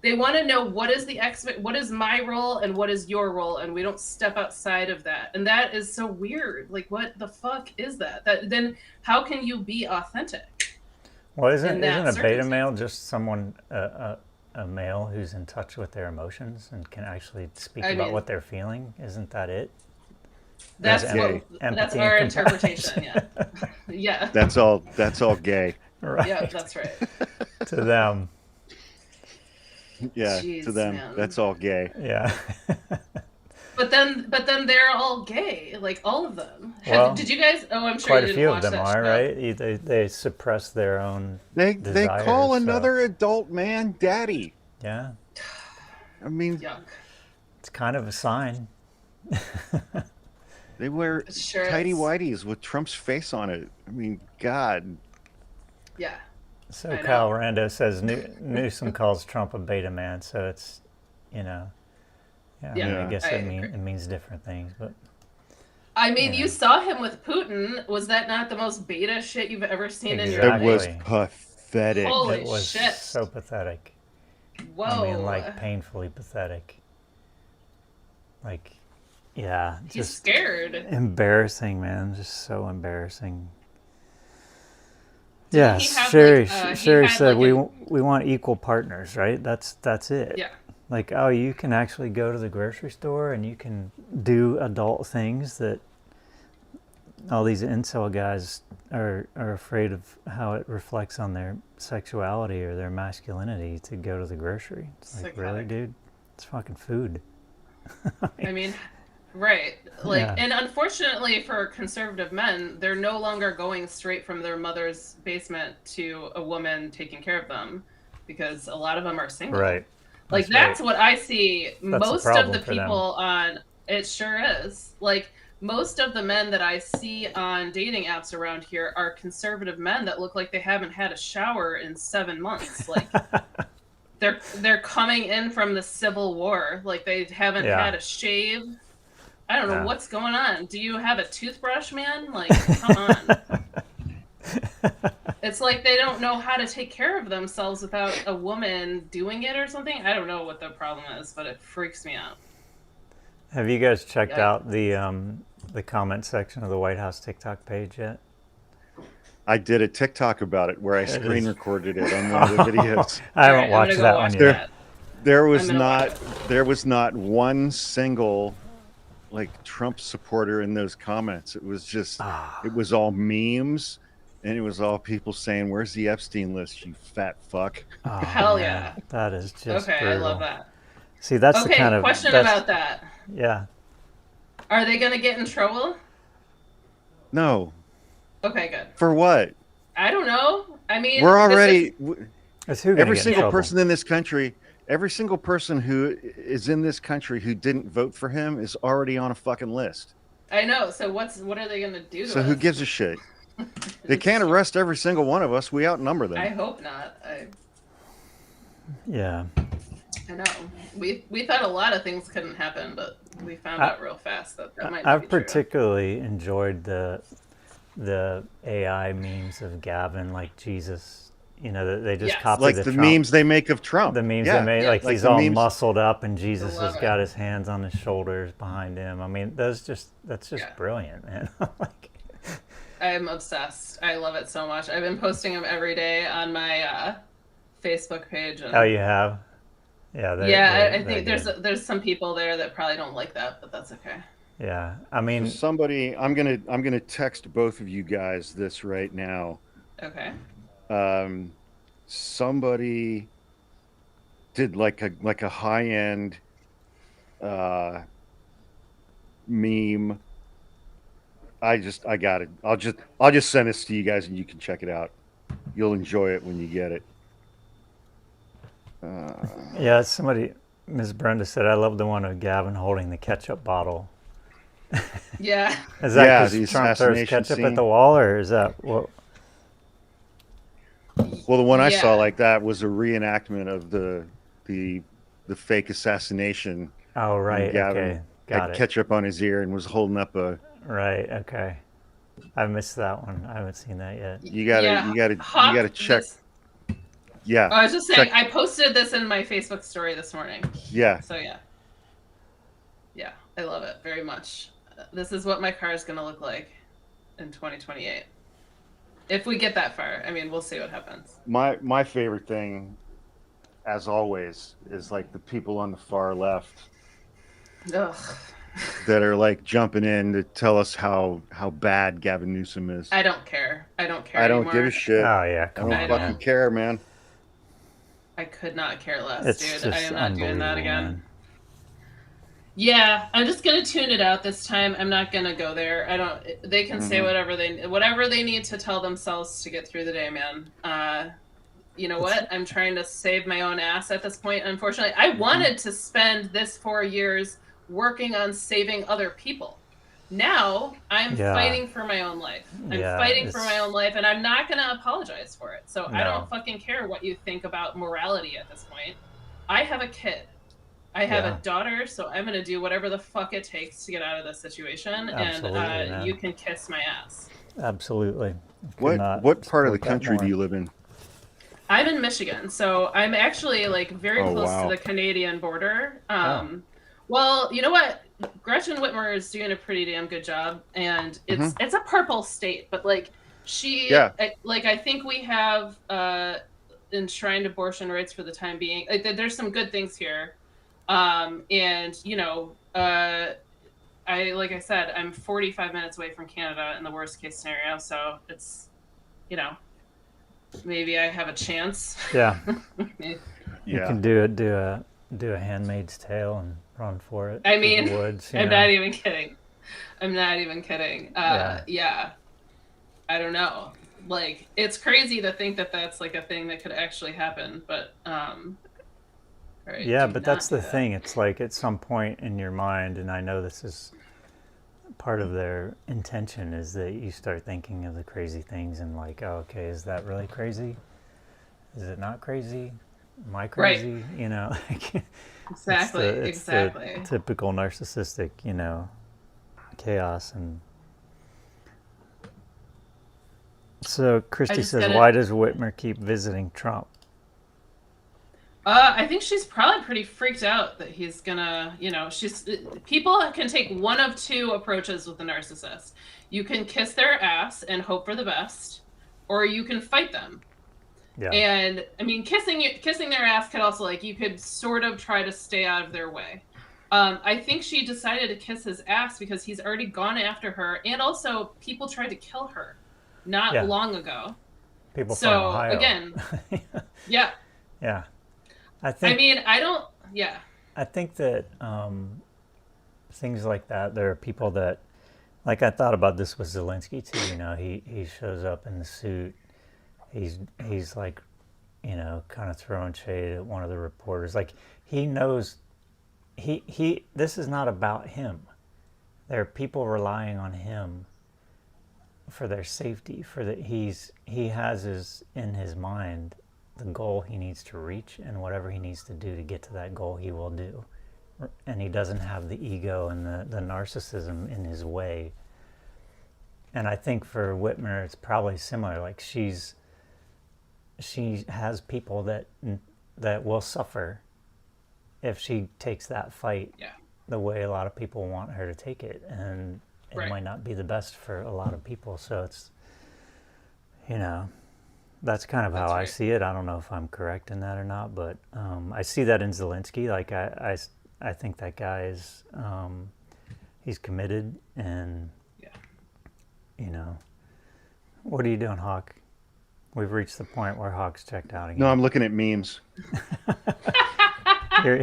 They want to know what is my role and what is your role, and we don't step outside of that. And that is so weird. Like, what the fuck is that? Then how can you be authentic? Well, isn't a beta male just someone, a male who's in touch with their emotions and can actually speak about what they're feeling? Isn't that it? That's our interpretation. Yeah. Yeah. That's all gay. Right. Yeah, that's right. To them. Yeah, Jeez, to them, man. that's all gay. Yeah. But then they're all gay, like all of them. Well, did you guys? Oh, I'm sure quite you a didn't few watch of them that are, show. right? They suppress their own. They call desires, another adult man daddy. Yeah. I mean, Yuck. It's kind of a sign. They wear Sure tighty is. whities with Trump's face on it. I mean, God. Yeah. So I know. Kyle Rando says Newsom calls Trump a beta man, so it's, yeah. I mean, I guess it means different things, but. I mean, you saw him with Putin. Was that not the most beta shit you've ever seen in your It life? was pathetic. Holy It was shit. so pathetic. Whoa. I mean, like, painfully pathetic. Like, yeah. He's Just scared. embarrassing, man. Just so embarrassing. Yeah, he have, Sherry like, Sherry he had, said like, we want equal partners, right? That's it. Yeah. Like, oh, you can actually go to the grocery store and you can do adult things that all these incel guys are afraid of how it reflects on their sexuality or their masculinity to go to the grocery. It's like, really, dude? It's fucking food. I mean, right. Like, Yeah. and unfortunately for conservative men, they're no longer going straight from their mother's basement to a woman taking care of them, because a lot of them are single. Right. Like, that's what I see. Most of problem the for them. people on it sure is. Like, most of the men that I see on dating apps around here are conservative men that look like they haven't had a shower in 7 months. Like, they're coming in from the Civil War. Like, they haven't had a shave. I don't know what's going on. Do you have a toothbrush, man? Like, come on. It's like they don't know how to take care of themselves without a woman doing it or something. I don't know what the problem is, but it freaks me out. Have you guys checked out the comment section of the White House TikTok page yet? I did a TikTok about it where I screen recorded it on one of the videos. I haven't watched that one yet. There was not one single like Trump supporter in those comments. It was just it was all memes. And it was all people saying, "Where's the Epstein list, you fat fuck?" Oh, Hell man. yeah. That is just okay. brutal. I love that. See, that's the kind of question about that. Yeah. Are they gonna get in trouble? No. Okay, good. For what? I don't know. I mean, we're already every single person in this country. Every single person who is in this country who didn't vote for him is already on a fucking list. I know. So what are they gonna do to So us? who gives a shit? They can't arrest every single one of us. We outnumber them. I hope not. Yeah. I know. We thought a lot of things couldn't happen, but we found out real fast that might not I've be true. particularly enjoyed the AI memes of Gavin, like Jesus. You know, they just copy like the Trump. memes they make of Trump. The memes they made, like he's the all memes. muscled up and Jesus has it. got his hands on his shoulders behind him. I mean, that's just brilliant, man. Like, I'm obsessed. I love it so much. I've been posting them every day on my Facebook page. And... Oh, you have? Yeah. I think there's some people there that probably don't like that, but that's okay. Yeah, I mean, somebody. I'm gonna text both of you guys this right now. Okay. Somebody did like a high end meme. I got it. I'll just send this to you guys and you can check it out. You'll enjoy it when you get it. yeah, somebody, Ms. Brenda said, I love the one of Gavin holding the ketchup bottle. Yeah. Is that the because Trump throws ketchup scene. at the wall, or is that what? Well, the one I saw like that was a reenactment of the the fake assassination. Oh, right. Gavin Okay. Got had it. ketchup on his ear and was holding up a. Right. Okay. I missed that one. I haven't seen that yet. You gotta check. Yeah. I was just saying, I posted this in my Facebook story this morning. Yeah. So yeah, I love it very much. This is what my car is going to look like in 2028. If we get that far, I mean, we'll see what happens. My favorite thing, as always, is like the people on the far left. Ugh. That are like jumping in to tell us how bad Gavin Newsom is. I don't care. I don't care I don't anymore. give a shit. Oh yeah, come I don't fucking care, man. I could not care less, It's dude. I just am not doing that again. man. Yeah, I'm just gonna tune it out this time. I'm not gonna go there. I don't. They can say whatever they need to tell themselves to get through the day, man. You know what? I'm trying to save my own ass at this point. Unfortunately, I wanted to spend this 4 years working on saving other people. Now I'm fighting for my own life. I'm fighting for my own life, and I'm not going to apologize for it. So I don't fucking care what you think about morality at this point. I have a kid. I have a daughter, so I'm going to do whatever the fuck it takes to get out of this situation. Absolutely, and you can kiss my ass. Absolutely. What part of the country do you live in? I'm in Michigan, so I'm actually like very close to the Canadian border. Well, you know what? Gretchen Whitmer is doing a pretty damn good job, and it's a purple state, but like I think we have enshrined abortion rights for the time being. Like, there's some good things here, and you know, like I said, I'm 45 minutes away from Canada in the worst case scenario, so it's, you know, maybe I have a chance. Yeah. You can do a Handmaid's Tale and run for it. I mean, the woods, I'm not even kidding. Yeah. I don't know. Like, it's crazy to think that that's like a thing that could actually happen, but right, yeah, but that's the thing. It's like at some point in your mind, and I know this is part of their intention, is that you start thinking of the crazy things and like, oh, okay, is that really crazy? Is it not crazy? Am I crazy? Right. You know, exactly. It's the typical narcissistic, you know, chaos. And so Christy says, why does Whitmer keep visiting Trump? I think she's probably pretty freaked out that he's gonna, you know, people can take one of two approaches with a narcissist. You can kiss their ass and hope for the best, or you can fight them. Yeah. And I mean, kissing their ass could also, like, you could sort of try to stay out of their way. I think she decided to kiss his ass because he's already gone after her, and also people tried to kill her not long ago. People from Ohio. Again, yeah. I think that things like that, there are people that, like, I thought about this with Zelensky too. You know, he shows up in the suit. He's like, you know, kind of throwing shade at one of the reporters. Like, he knows this is not about him. There are people relying on him for their safety, he has in his mind the goal he needs to reach, and whatever he needs to do to get to that goal, he will do. And he doesn't have the ego and the narcissism in his way. And I think for Whitmer, it's probably similar. Like, she has people that will suffer if she takes that fight the way a lot of people want her to take it. And it might not be the best for a lot of people. So it's, you know, that's kind of how I see it. I don't know if I'm correct in that or not, but I see that in Zelensky. Like, I think that guy is, he's committed, and, you know, what are you doing, Hawk? We've reached the point where Hawk's checked out again. No, I'm looking at memes. All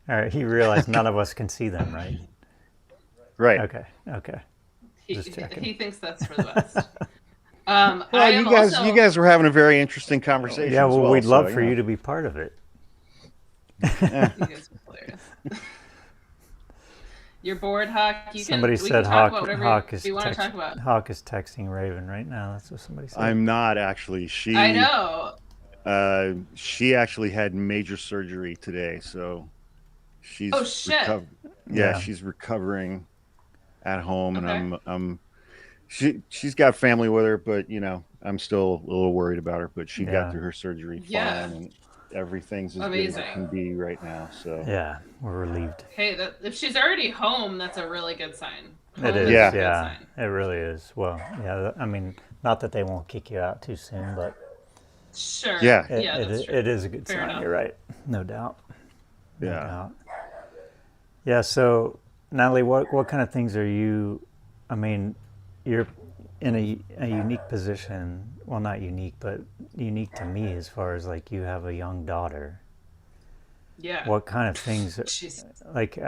right, he realized none of us can see them, right? Right. Okay. Just checking. He thinks that's for the best. Well, you guys were having a very interesting conversation. Yeah, well, we'd love for you you to be part of it. Yeah. You guys are hilarious. You're bored, Hawk? Somebody said Hawk is texting Raven right now. That's what somebody said. I'm not actually. I know. She actually had major surgery today, so she's Oh shit. Yeah, Yeah. she's recovering at home, Okay. and she's got family with her, but I'm still a little worried about her. But she got Yeah. through her surgery Yeah. fine, and everything's as good as it Amazing. can be right now. So Yeah, we're relieved. Hey, if she's already home, that's a really good sign. It Home is, is Yeah. a good yeah, sign. it really is. Well, yeah, I mean, not that they won't kick you out too soon, but Sure. Yeah. That's true. it is a good Fair sign. enough. You're right, no doubt, no Yeah. doubt. Yeah. So, Natalie, what kind of things are you? I mean, you're in a unique position. Well, not unique, but unique to me as far as like you have a young daughter. Yeah. What kind of things? Jeez. Like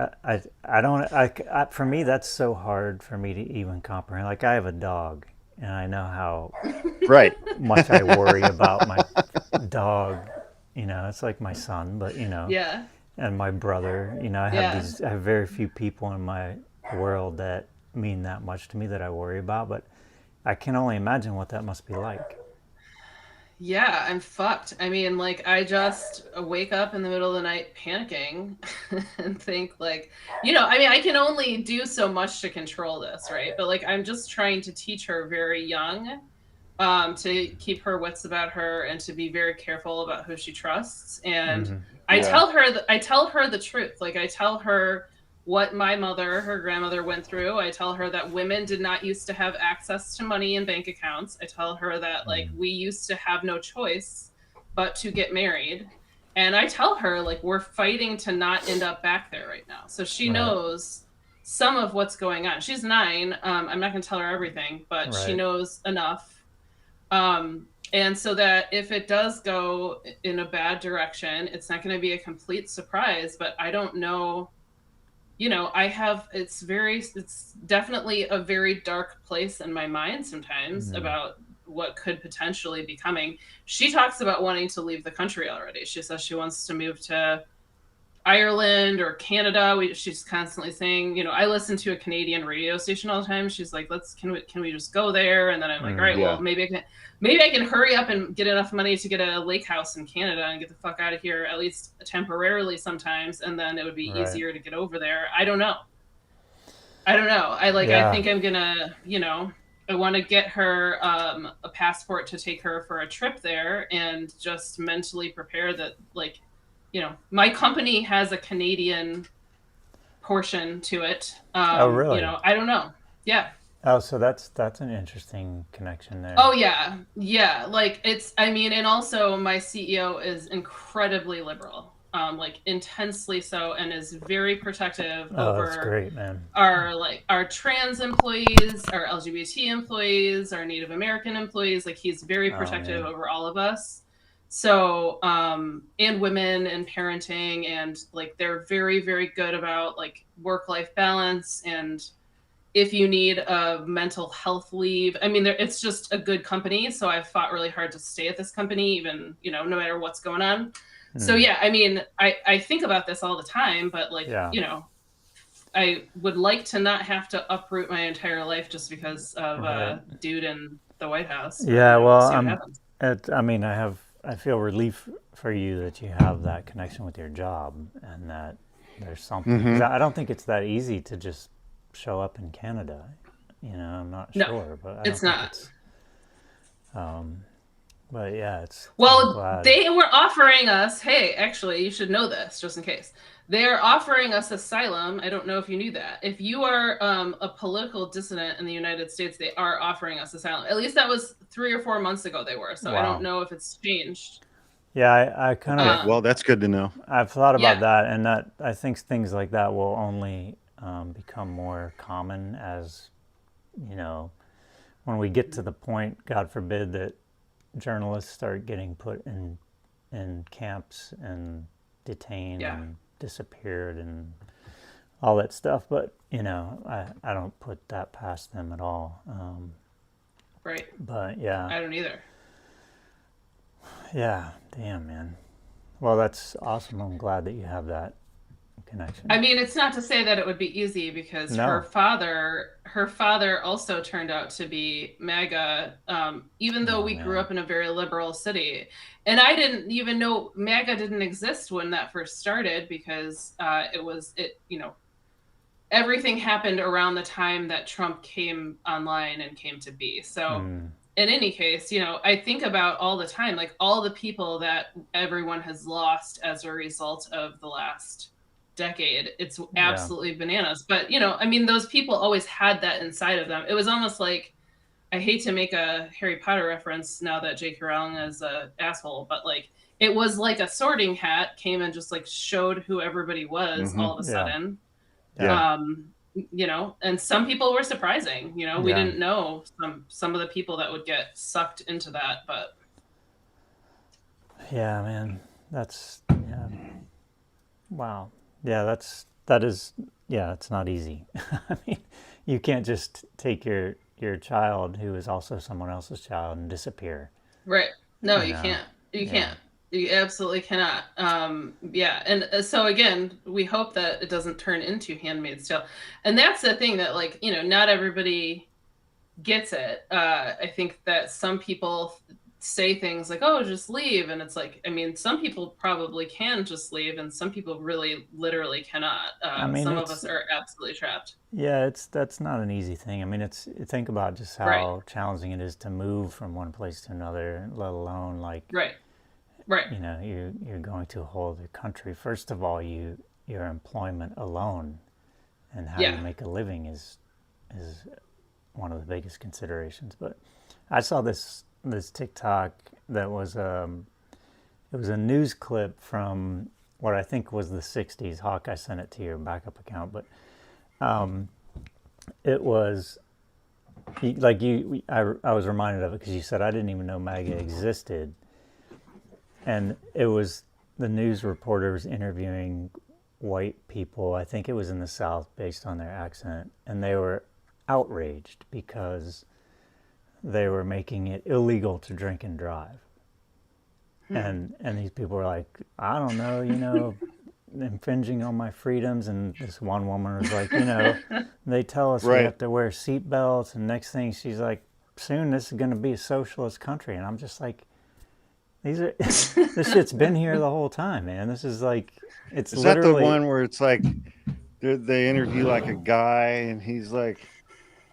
I don't for me that's so hard for me to even comprehend. Like I have a dog, and I know how Right. much I worry about my dog. It's like my son, but Yeah. and my brother. I have very few people in my world that mean that much to me that I worry about, but I can only imagine what that must be like. Yeah, I'm fucked. I mean, like, I just wake up in the middle of the night panicking and think, like, I mean, I can only do so much to control this, right? But, like, I'm just trying to teach her very young to keep her wits about her and to be very careful about who she trusts. And I tell her the truth. Like, I tell her what my her grandmother went through. I tell her that women did not used to have access to money and bank accounts. I tell her that like we used to have no choice but to get married. And I tell her like we're fighting to not end up back there right now. So she knows some of what's going on. She's 9. I'm not going to tell her everything, but she knows enough. And so that if it does go in a bad direction, it's not going to be a complete surprise, but I don't know. It's definitely a very dark place in my mind sometimes about what could potentially be coming. She talks about wanting to leave the country already. She says she wants to move to Ireland or Canada. She's constantly saying, I listen to a Canadian radio station all the time. She's like, can we just go there? And then I'm like, all right, well, maybe I can hurry up and get enough money to get a lake house in Canada and get the fuck out of here, at least temporarily sometimes. And then it would be easier to get over there. I don't know. I think I'm gonna, I want to get her a passport to take her for a trip there and just mentally prepare that, like, my company has a Canadian portion to it. Oh, really? I don't know. Yeah. Oh, so that's an interesting connection there. Oh, yeah. Yeah. Like and also my CEO is incredibly liberal, like intensely so, and is very protective over that's great, man. our trans employees, our LGBT employees, our Native American employees. Like he's very protective over all of us. So, and women and parenting, and like they're very, very good about like work-life balance. And if you need a mental health leave, I mean, it's just a good company. So I've fought really hard to stay at this company, even, no matter what's going on. So yeah, I mean, I think about this all the time, but like, I would like to not have to uproot my entire life just because of a dude in the White House. Yeah, well, I feel relief for you that you have that connection with your job and that there's something. 'Cause I don't think it's that easy to just show up in Canada. I'm not sure, but I it's not. But yeah, it's. Well, they were offering us. Hey, actually, you should know this just in case. They're offering us asylum. I don't know if you knew that. If you are a political dissident in the United States, they are offering us asylum. At least that was 3 or 4 months ago they were. So I don't know if it's changed. Yeah, I kind of. Well, that's good to know. I've thought about that, and that I think things like that will only become more common as, when we get to the point, God forbid, that journalists start getting put in camps and detained and disappeared and all that stuff. But I don't put that past them at all. Right. But yeah, I don't either. Yeah, damn, man. Well, that's awesome. I'm glad that you have that connection. I mean, it's not to say that it would be easy, because her father also turned out to be MAGA, even though we grew up in a very liberal city. And I didn't even know MAGA didn't exist when that first started, because everything happened around the time that Trump came online and came to be. So in any case, I think about all the time, like all the people that everyone has lost as a result of the last decade. It's absolutely bananas. But, I mean, those people always had that inside of them. It was almost like, I hate to make a Harry Potter reference now that J.K. Rowling is an asshole, but like, it was like a sorting hat came and just like showed who everybody was all of a sudden. And some people were surprising, we didn't know some of the people that would get sucked into that, but yeah, man, that's wow. Yeah, it's not easy. I mean, you can't just take your child, who is also someone else's child, and disappear. Right. No, you can't. You can't. You absolutely cannot. And so again, we hope that it doesn't turn into Handmaid's Tale. And that's the thing that, like, not everybody gets it. I think that some people say things like, oh, just leave. And it's like, I mean, some people probably can just leave, and some people really literally cannot. Some of us are absolutely trapped. Yeah, that's not an easy thing. I mean, think about just how challenging it is to move from one place to another, let alone like Right. You're going to a whole other country. First of all, your employment alone and how you make a living is one of the biggest considerations. But I saw this TikTok that was it was a news clip from what I think was the 60s. Hawk, I sent it to your backup account, but it was I was reminded of it because you said I didn't even know MAGA existed. And it was the news reporters interviewing white people, I think it was in the South, based on their accent, and they were outraged because they were making it illegal to drink and drive. And these people were like, I don't know, infringing on my freedoms. And this one woman was like, they tell us we have to wear seatbelts, and next thing she's like, soon this is going to be a socialist country. And I'm just like, this shit's been here the whole time, man. This is like, it's is literally... that the one where it's like they interview like a guy and he's like,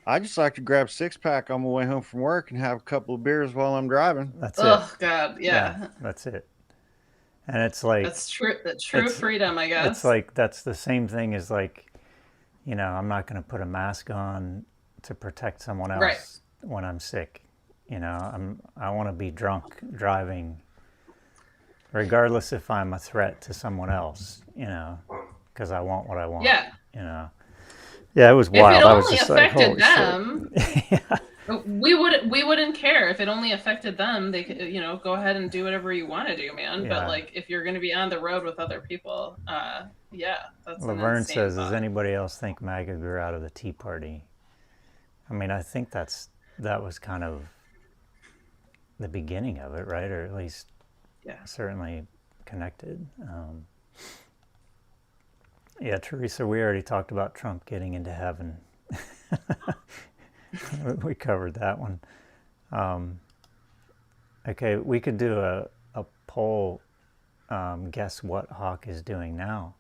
I just like to grab 6-pack on my way home from work and have a couple of beers while I'm driving. That's it. Oh God, yeah, that's it. And it's like, that's true freedom, I guess. It's like, that's the same thing as like, I'm not going to put a mask on to protect someone else when I'm sick. I want to be drunk driving, regardless if I'm a threat to someone else, because I want what I want. Yeah. Yeah, it was wild. If it only affected them, we wouldn't care. If it only affected them, they could, go ahead and do whatever you want to do, man. Yeah. But like, if you're going to be on the road with other people, that's Laverne says, thought. Does anybody else think MAGA grew out of the Tea Party? I mean, I think that was kind of the beginning of it, right? Or at least certainly connected. Teresa, we already talked about Trump getting into heaven. We covered that one. Okay, we could do a poll. Guess what Hawk is doing now?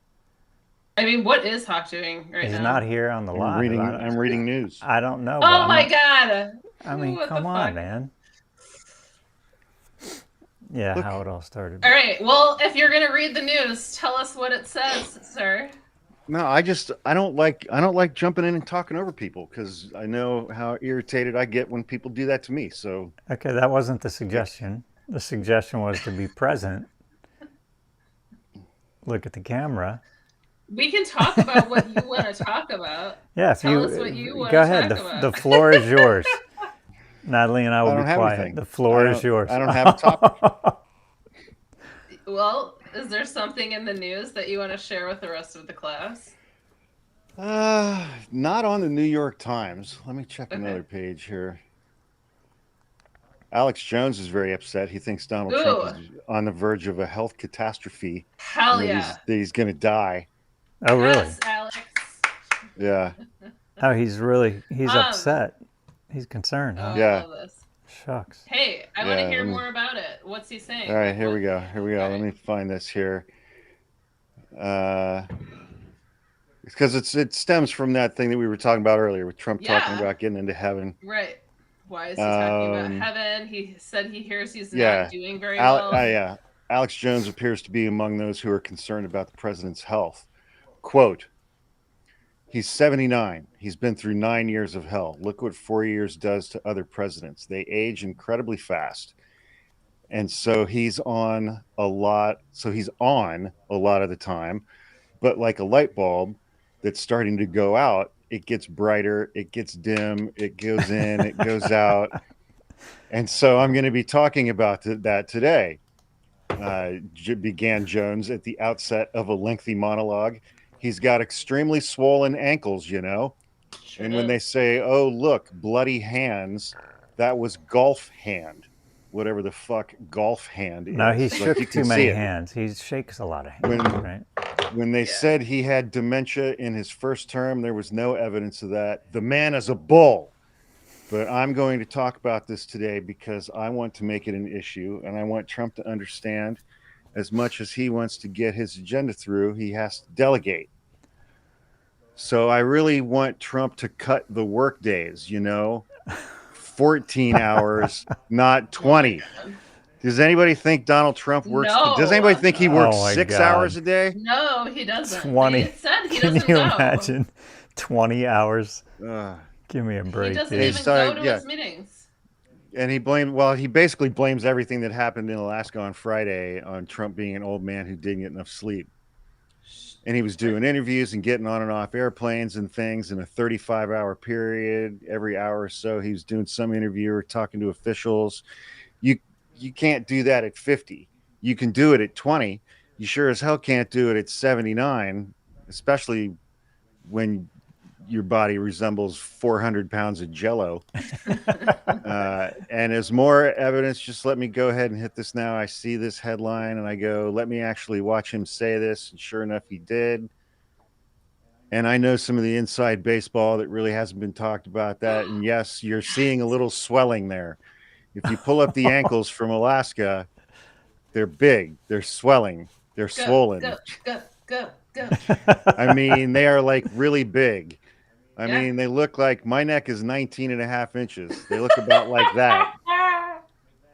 I mean, what is Hawk doing right now? He's not here on the live. I'm reading news. I don't know. Oh my God! I mean, come on, man. Yeah, look, how it all started. All right. Well, if you're gonna read the news, tell us what it says, sir. No, I don't like jumping in and talking over people because I know how irritated I get when people do that to me. So okay, that wasn't the suggestion. The suggestion was to be present. Look at the camera. We can talk about what you want to talk about. Yeah, tell us what you want go to ahead. Talk about. The floor is yours. Natalie and I will be quiet. Anything. The floor is yours. I don't have a topic. Well, is there something in the news that you want to share with the rest of the class? Not on the New York Times. Let me check another page here. Alex Jones is very upset. He thinks Donald Trump is on the verge of a health catastrophe. Hell yeah. That he's going to die. Oh, really? Yes, Alex. Yeah. Oh, he's upset. He's concerned, huh? Oh, Yeah. I love this. Shucks. Hey, I want to hear more about it. What's he saying? All right, Like, here we go. Here we go. All Let right. me find this here. Because it stems from that thing that we were talking about earlier with Trump talking about getting into heaven. Right. Why is he talking about heaven? He said he hears he's not doing very well. Yeah. Alex Jones appears to be among those who are concerned about the president's health. Quote, he's 79. He's been through 9 years of hell. Look what 4 years does to other presidents. They age incredibly fast. And so he's on a lot. So he's on a lot of the time. But like a light bulb that's starting to go out, it gets brighter, it gets dim, it goes in, it goes out. And so I'm going to be talking about that today. Began Jones at the outset of a lengthy monologue. He's got extremely swollen ankles, you know. Sure and does. when they say, oh, look, bloody hands, that was golf hand. Whatever the fuck golf hand is. No, he shook too many hands. He shakes a lot of hands, right? When they said he had dementia in his first term, there was no evidence of that. The man is a bull. But I'm going to talk about this today because I want to make it an issue, and I want Trump to understand as much as he wants to get his agenda through, he has to delegate. So I really want Trump to cut the work days, 14 hours, not 20. Does anybody think Donald Trump works? No. Does anybody think he works 6 hours a day? No, he doesn't. 20. It said he Can doesn't you know. imagine 20 hours? Give me a break. He doesn't dude. even go to his meetings. And he basically blames everything that happened in Alaska on Friday on Trump being an old man who didn't get enough sleep. And he was doing interviews and getting on and off airplanes and things in a 35-hour period. Every hour or so, he was doing some interview or talking to officials. You can't do that at 50. You can do it at 20. You sure as hell can't do it at 79, especially when your body resembles 400 pounds of Jell-O. And as more evidence, just let me go ahead and hit this now. I see this headline and I go, let me actually watch him say this. And sure enough, he did. And I know some of the inside baseball that really hasn't been talked about that. And yes, you're seeing a little swelling there. If you pull up the ankles from Alaska, they're big, they're swelling, they're swollen. Go. I mean, they are like really big. I mean, they look like my neck is 19 and a half inches. They look about like that.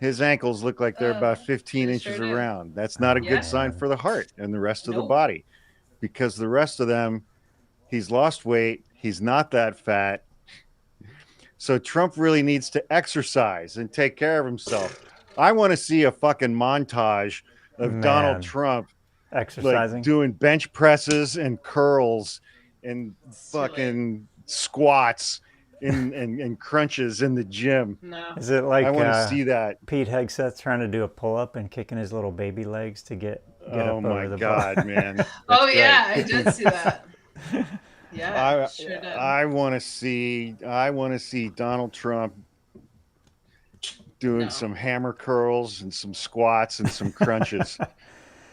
His ankles look like they're about 15 inches around. That's not a good sign for the heart and the rest of the body, because the rest of them, he's lost weight. He's not that fat. So Trump really needs to exercise and take care of himself. I want to see a fucking montage of Donald Trump exercising, like doing bench presses and curls and fucking squats and crunches in the gym. No. Is it like I want to see that? Pete Hegseth's trying to do a pull-up and kicking his little baby legs to get up over the God, bar. man. Oh yeah, I did see that. Yeah, sure did. I want to see Donald Trump doing some hammer curls and some squats and some crunches.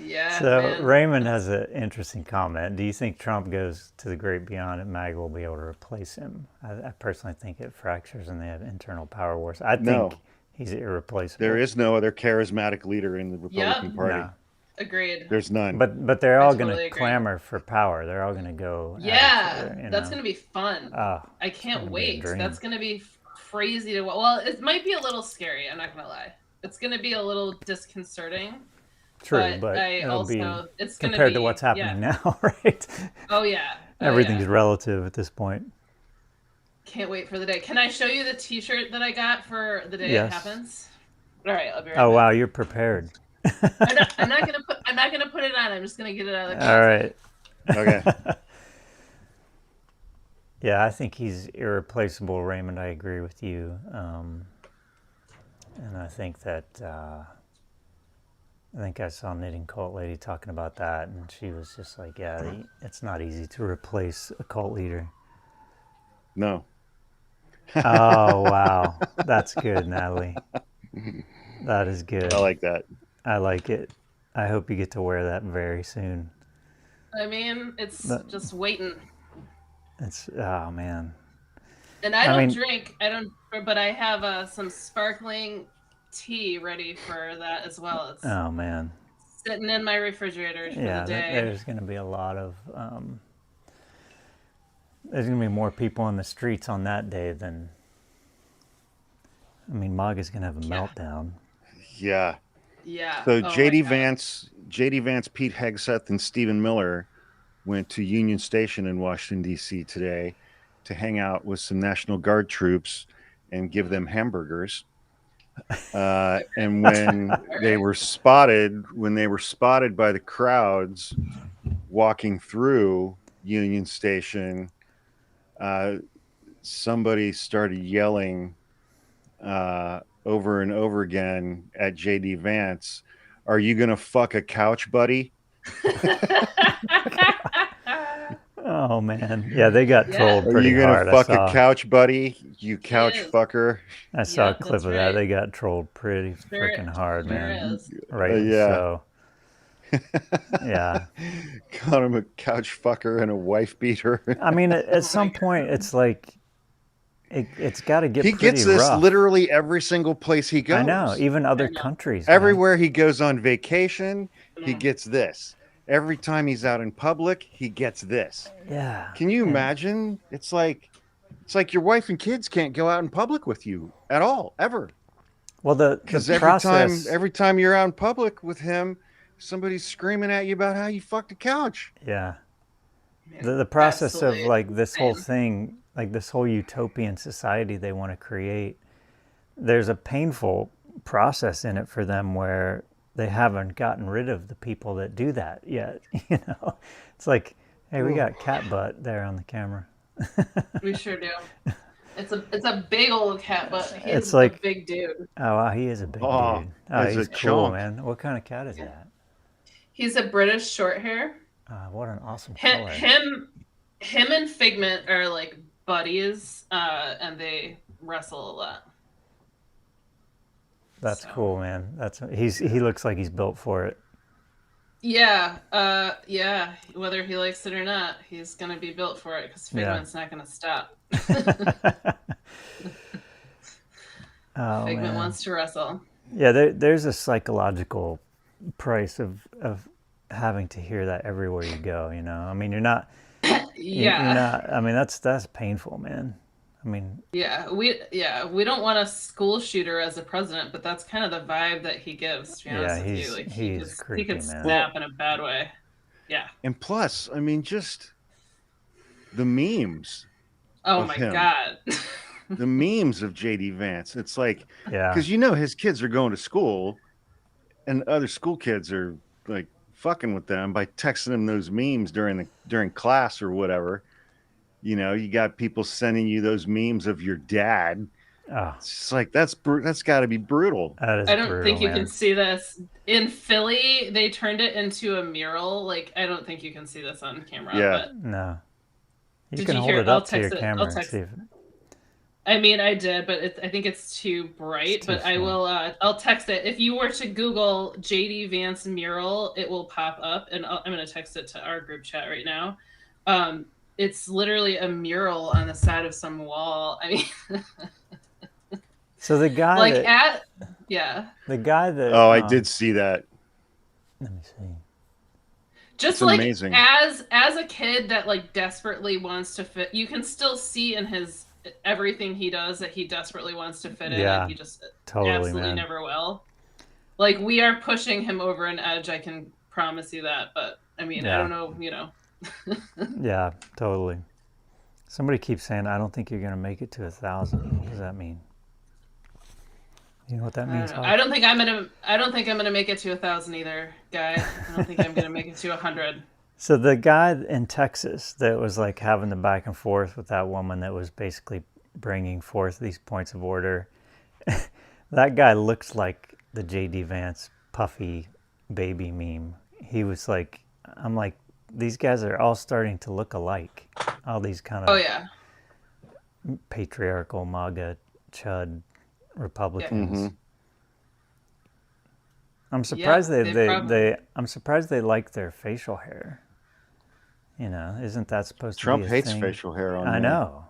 Yeah. So man. Raymond has an interesting comment. Do you think Trump goes to the great beyond and MAGA will be able to replace him? I personally think it fractures and they have internal power wars. I think he's irreplaceable. There is no other charismatic leader in the Republican Party. No. Agreed. There's none. But they're all going to clamor for power. They're all going to go. Yeah, that's going to be fun. Oh, I can't wait. That's going to be crazy to. Well, it might be a little scary. I'm not going to lie. It's going to be a little disconcerting. True, but I also be it's going compared to what's happening now, right? Oh yeah. Everything's relative at this point. Can't wait for the day. Can I show you the T-shirt that I got for the day it happens? All right, I'll be right back. Oh wow, you're prepared. I'm not gonna put it on. I'm just gonna get it out of the closet. All right. Okay. Yeah, I think he's irreplaceable, Raymond. I agree with you, and I think that I think I saw Knitting Cult Lady talking about that, and she was just like, "Yeah, it's not easy to replace a cult leader." No. Oh wow, that's good, Natalie. That is good. I like that. I like it. I hope you get to wear that very soon. I mean, it's just waiting. It's, oh man. And I don't drink. But I have some sparkling tea ready for that as well. It's oh man. sitting in my refrigerator for the day. There's going to be a lot of. There's going to be more people on the streets on that day than. I mean, MAGA's going to have a meltdown. Yeah. Yeah. So JD Vance, Pete Hegseth, and Stephen Miller went to Union Station in Washington, D.C. today to hang out with some National Guard troops and give them hamburgers. And when they were spotted by the crowds walking through Union Station, somebody started yelling over and over again at JD Vance, "Are you gonna fuck a couch, buddy?" Oh man, yeah, they got trolled pretty hard. Are you gonna fuck a couch, buddy? You couch fucker. I saw a clip of that. They got trolled pretty freaking hard, man. Right. So. Yeah. Called him a couch fucker and a wife beater. I mean, at some point, it's like. It's got to get he pretty gets this rough. Literally every single place he goes. I know, even other countries. Everywhere he goes on vacation, he gets this. Every time he's out in public, he gets this. Yeah. Can you imagine? It's like your wife and kids can't go out in public with you at all, ever. Well, because every time you're out in public with him, somebody's screaming at you about how you fucked a couch. Yeah. The process of like this whole thing, like this whole utopian society they want to create, there's a painful process in it for them where they haven't gotten rid of the people that do that yet. You know, it's like, hey, we got cat butt there on the camera. We sure do. It's a big old cat butt. He's like a big dude. Oh wow, he is a big dude. Oh, he's cool, man. What kind of cat is that? He's a British short hair. What an awesome color. Him and Figment are like buddies, and they wrestle a lot. That's cool, man. He looks like he's built for it. Yeah, yeah. Whether he likes it or not, he's gonna be built for it because Figment's not gonna stop. Figment wants to wrestle. Yeah, there's a psychological price of having to hear that everywhere you go. You know, I mean, you're not. You're not. I mean, that's painful, man. I mean, we don't want a school shooter as a president, but that's kind of the vibe that he gives. To be honest with you. Like, he's creepy, he could man. snap in a bad way. Yeah. And plus, I mean, just the memes. Oh my God. The memes of JD Vance. It's like, yeah, because you know his kids are going to school, and other school kids are like fucking with them by texting them those memes during class or whatever. You know, you got people sending you those memes of your dad. Oh. It's just like that's got to be brutal. I don't think you can see this in Philly. They turned it into a mural. Like, I don't think you can see this on camera. Yeah, but no. You can hold it up to your camera and see if. I mean, I did, but I think it's too bright. But I will. I'll text it. If you were to Google JD Vance mural, it will pop up, and I'm going to text it to our group chat right now. It's literally a mural on the side of some wall. I mean, so the guy, the guy that. Oh, I did see that. Let me see. Just it's like amazing. as a kid that like desperately wants to fit, you can still see in his everything he does that he desperately wants to fit in, and he just absolutely never will. Like, we are pushing him over an edge. I can promise you that. But I mean, I don't know, you know. Yeah, totally. Somebody keeps saying, I don't think you're going to make it to 1,000. What does that mean? You know what that means? I don't think I'm gonna make it to 1,000 either, guy. I don't think I'm gonna make it to 100. So the guy in Texas that was like having the back and forth with that woman that was basically bringing forth these points of order, that guy looks like the JD Vance puffy baby meme. He was like, I'm like, these guys are all starting to look alike. All these kind of patriarchal MAGA chud Republicans. Mm-hmm. I'm surprised I'm surprised they like their facial hair. Isn't that supposed to Trump be a hates thing? facial hair on I men. know.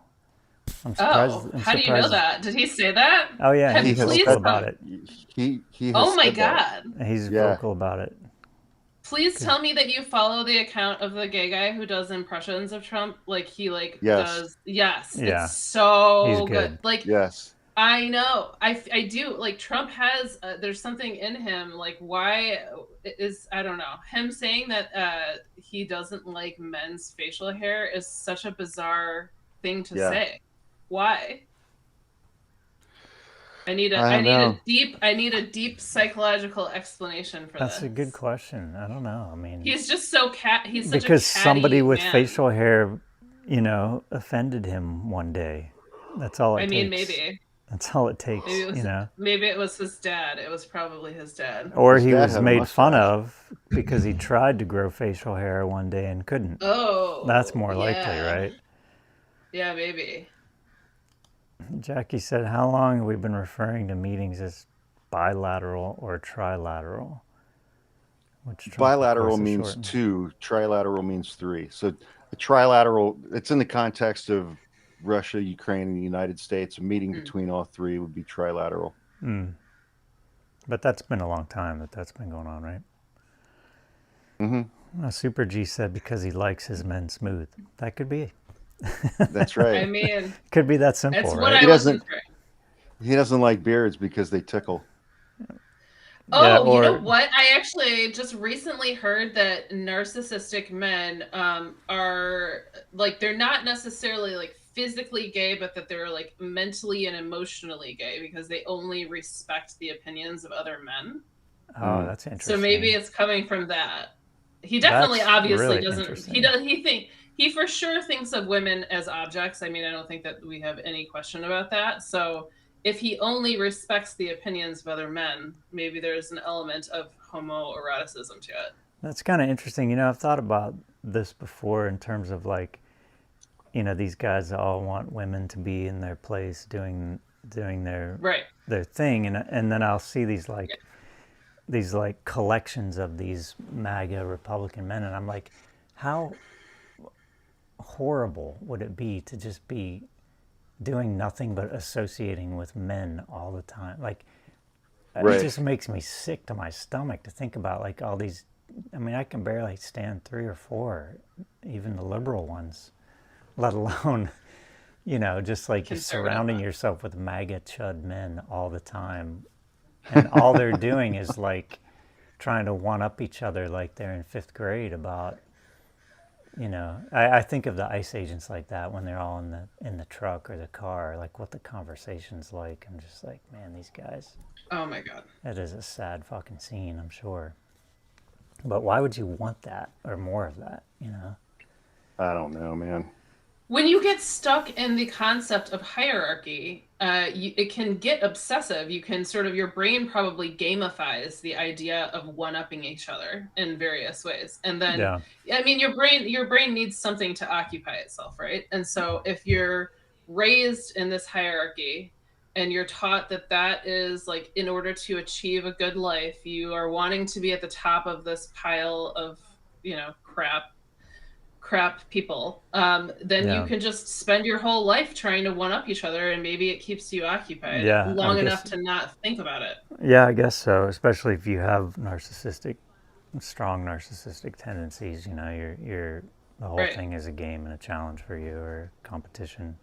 I'm surprised. How do you know that? Did he say that? Oh yeah, he's vocal about it. He has Oh my said that. God. He's vocal about it. Please tell me that you follow the account of the gay guy who does impressions of Trump. Like he does. Yes. Yeah. It's so He's good. Like yes. I know. I do. Like Trump has there's something in him. Like why is I don't know. Him saying that he doesn't like men's facial hair is such a bizarre thing to say. Why? I need a deep psychological explanation for That's this. a good question. I don't know. I mean, he's just so he's such because a somebody with man. facial hair, offended him one day. That's all it takes. I mean, maybe. That's all it takes, Maybe it was his dad. It was probably his dad. Or he was made fun of because he tried to grow facial hair one day and couldn't. Oh. That's more likely, right? Yeah, maybe. Jackie said, how long have we been referring to meetings as bilateral or trilateral? Bilateral means 2, trilateral means 3. So the trilateral, it's in the context of Russia, Ukraine, and the United States. A meeting between all 3 would be trilateral. But that's been a long time that's been going on, right? Mm-hmm. Super G said because he likes his men smooth. That could be. That's right. I mean, could be that simple, that's right? what He doesn't like beards because they tickle. Oh, yeah, you know what? I actually just recently heard that narcissistic men are they're not necessarily physically gay, but that they're mentally and emotionally gay because they only respect the opinions of other men. Oh, that's interesting. So maybe it's coming from that. He definitely obviously really doesn't. He for sure thinks of women as objects. I mean, I don't think that we have any question about that. So if he only respects the opinions of other men, maybe there's an element of homoeroticism to it. That's kind of interesting. I've thought about this before in terms of these guys all want women to be in their place doing their thing, and then I'll see these these collections of these MAGA Republican men, and I'm like, how horrible would it be to just be doing nothing but associating with men all the time? It just makes me sick to my stomach to think about all these. I mean, I can barely stand 3 or 4, even the liberal ones, let alone, just you're surrounding yourself with MAGA chud men all the time. And all they're doing is trying to one up each other like they're in 5th grade about, I think of the ICE agents like that when they're all in the truck or the car, what the conversation's like. I'm just like, man, these guys. Oh my God. It is a sad fucking scene, I'm sure. But why would you want that or more of that, I don't know, man. When you get stuck in the concept of hierarchy, it can get obsessive. You can your brain probably gamifies the idea of one-upping each other in various ways. And then, I mean, your brain needs something to occupy itself, right? And so if you're raised in this hierarchy and you're taught that is in order to achieve a good life, you are wanting to be at the top of this pile of, crap people, then you can just spend your whole life trying to one up each other, and maybe it keeps you occupied long enough to not think about it. Yeah, I guess so, especially if you have strong narcissistic tendencies. You're the whole thing is a game and a challenge for you, or competition.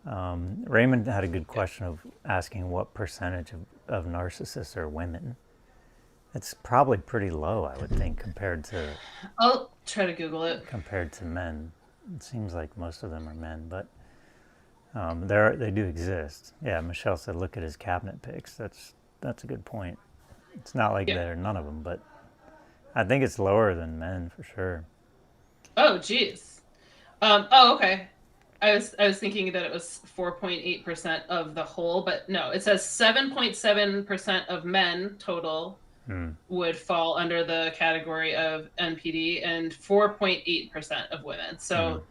Raymond had a good question of asking what percentage of narcissists are women. It's probably pretty low, I would think, compared to... I'll try to Google it. Compared to men. It seems like most of them are men, but they do exist. Yeah, Michelle said, look at his cabinet picks. That's a good point. It's not like there are none of them, but I think it's lower than men for sure. Oh, geez. Okay. I was thinking that it was 4.8% of the whole, but no, it says 7.7% of men total would fall under the category of NPD, and 4.8% of women. So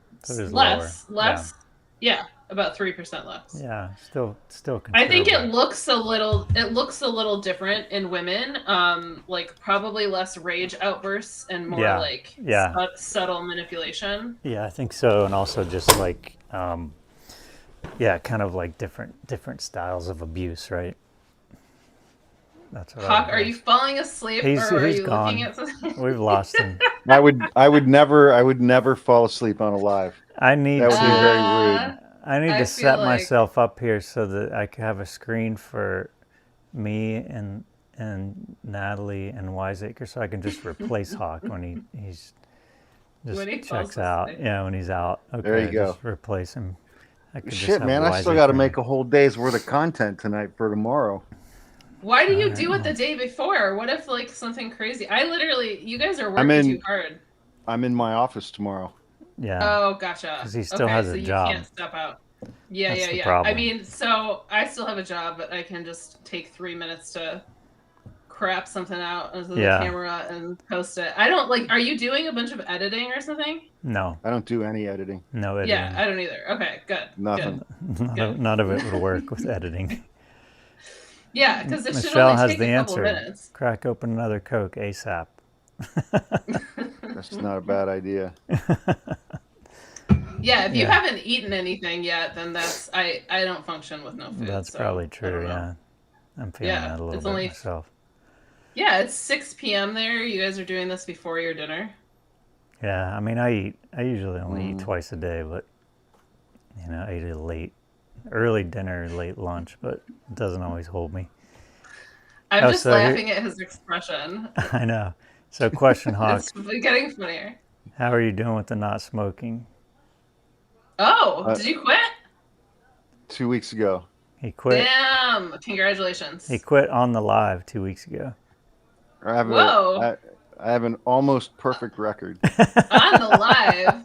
less. Yeah, about 3% less. Yeah, still considerable. I think it looks a little different in women. Like probably less rage outbursts and more like subtle manipulation. Yeah, I think so, and also just like kind of like different styles of abuse, right? That's what Hawk, are you falling asleep or are you gone. looking at something? We've lost him. I would never fall asleep on a live. That would be very rude. I need to set myself up here so that I can have a screen for me and Natalie and Wiseacre, so I can just replace Hawk when he's just when he checks out. Yeah, when he's out. Okay, there you go. Just replace him. Shit, man, I still got to make a whole day's worth of content tonight for tomorrow. Why do you do it the day before? What if like something crazy? You guys are working too hard. I'm in my office tomorrow. Yeah. Oh, gotcha. Because he still has a job. You can't step out. Yeah, That's the yeah. problem. I mean, so I still have a job, but I can just take 3 minutes to crap something out into the camera and post it. I don't like. Are you doing a bunch of editing or something? No. I don't do any editing. No editing. Yeah, I don't either. Okay, good. Nothing. Good. None of it would work with editing. Yeah, because it should Michelle only has take the a couple answer. minutes. Crack open another Coke ASAP. That's not a bad idea. Yeah, if you haven't eaten anything yet, then that's I don't function with no food. That's probably true. Yeah, I'm feeling that a little bit myself. Yeah, it's 6 p.m. there. You guys are doing this before your dinner. Yeah, I mean, I usually only eat twice a day, but I eat a early dinner, late lunch, but it doesn't always hold me. I'm just laughing at his expression. I know. So, question, Hawk. It's getting funnier. How are you doing with the not smoking? Oh, did you quit? 2 weeks ago. He quit. Damn! Congratulations. He quit on the live 2 weeks ago. Whoa! I have an almost perfect record. On the live?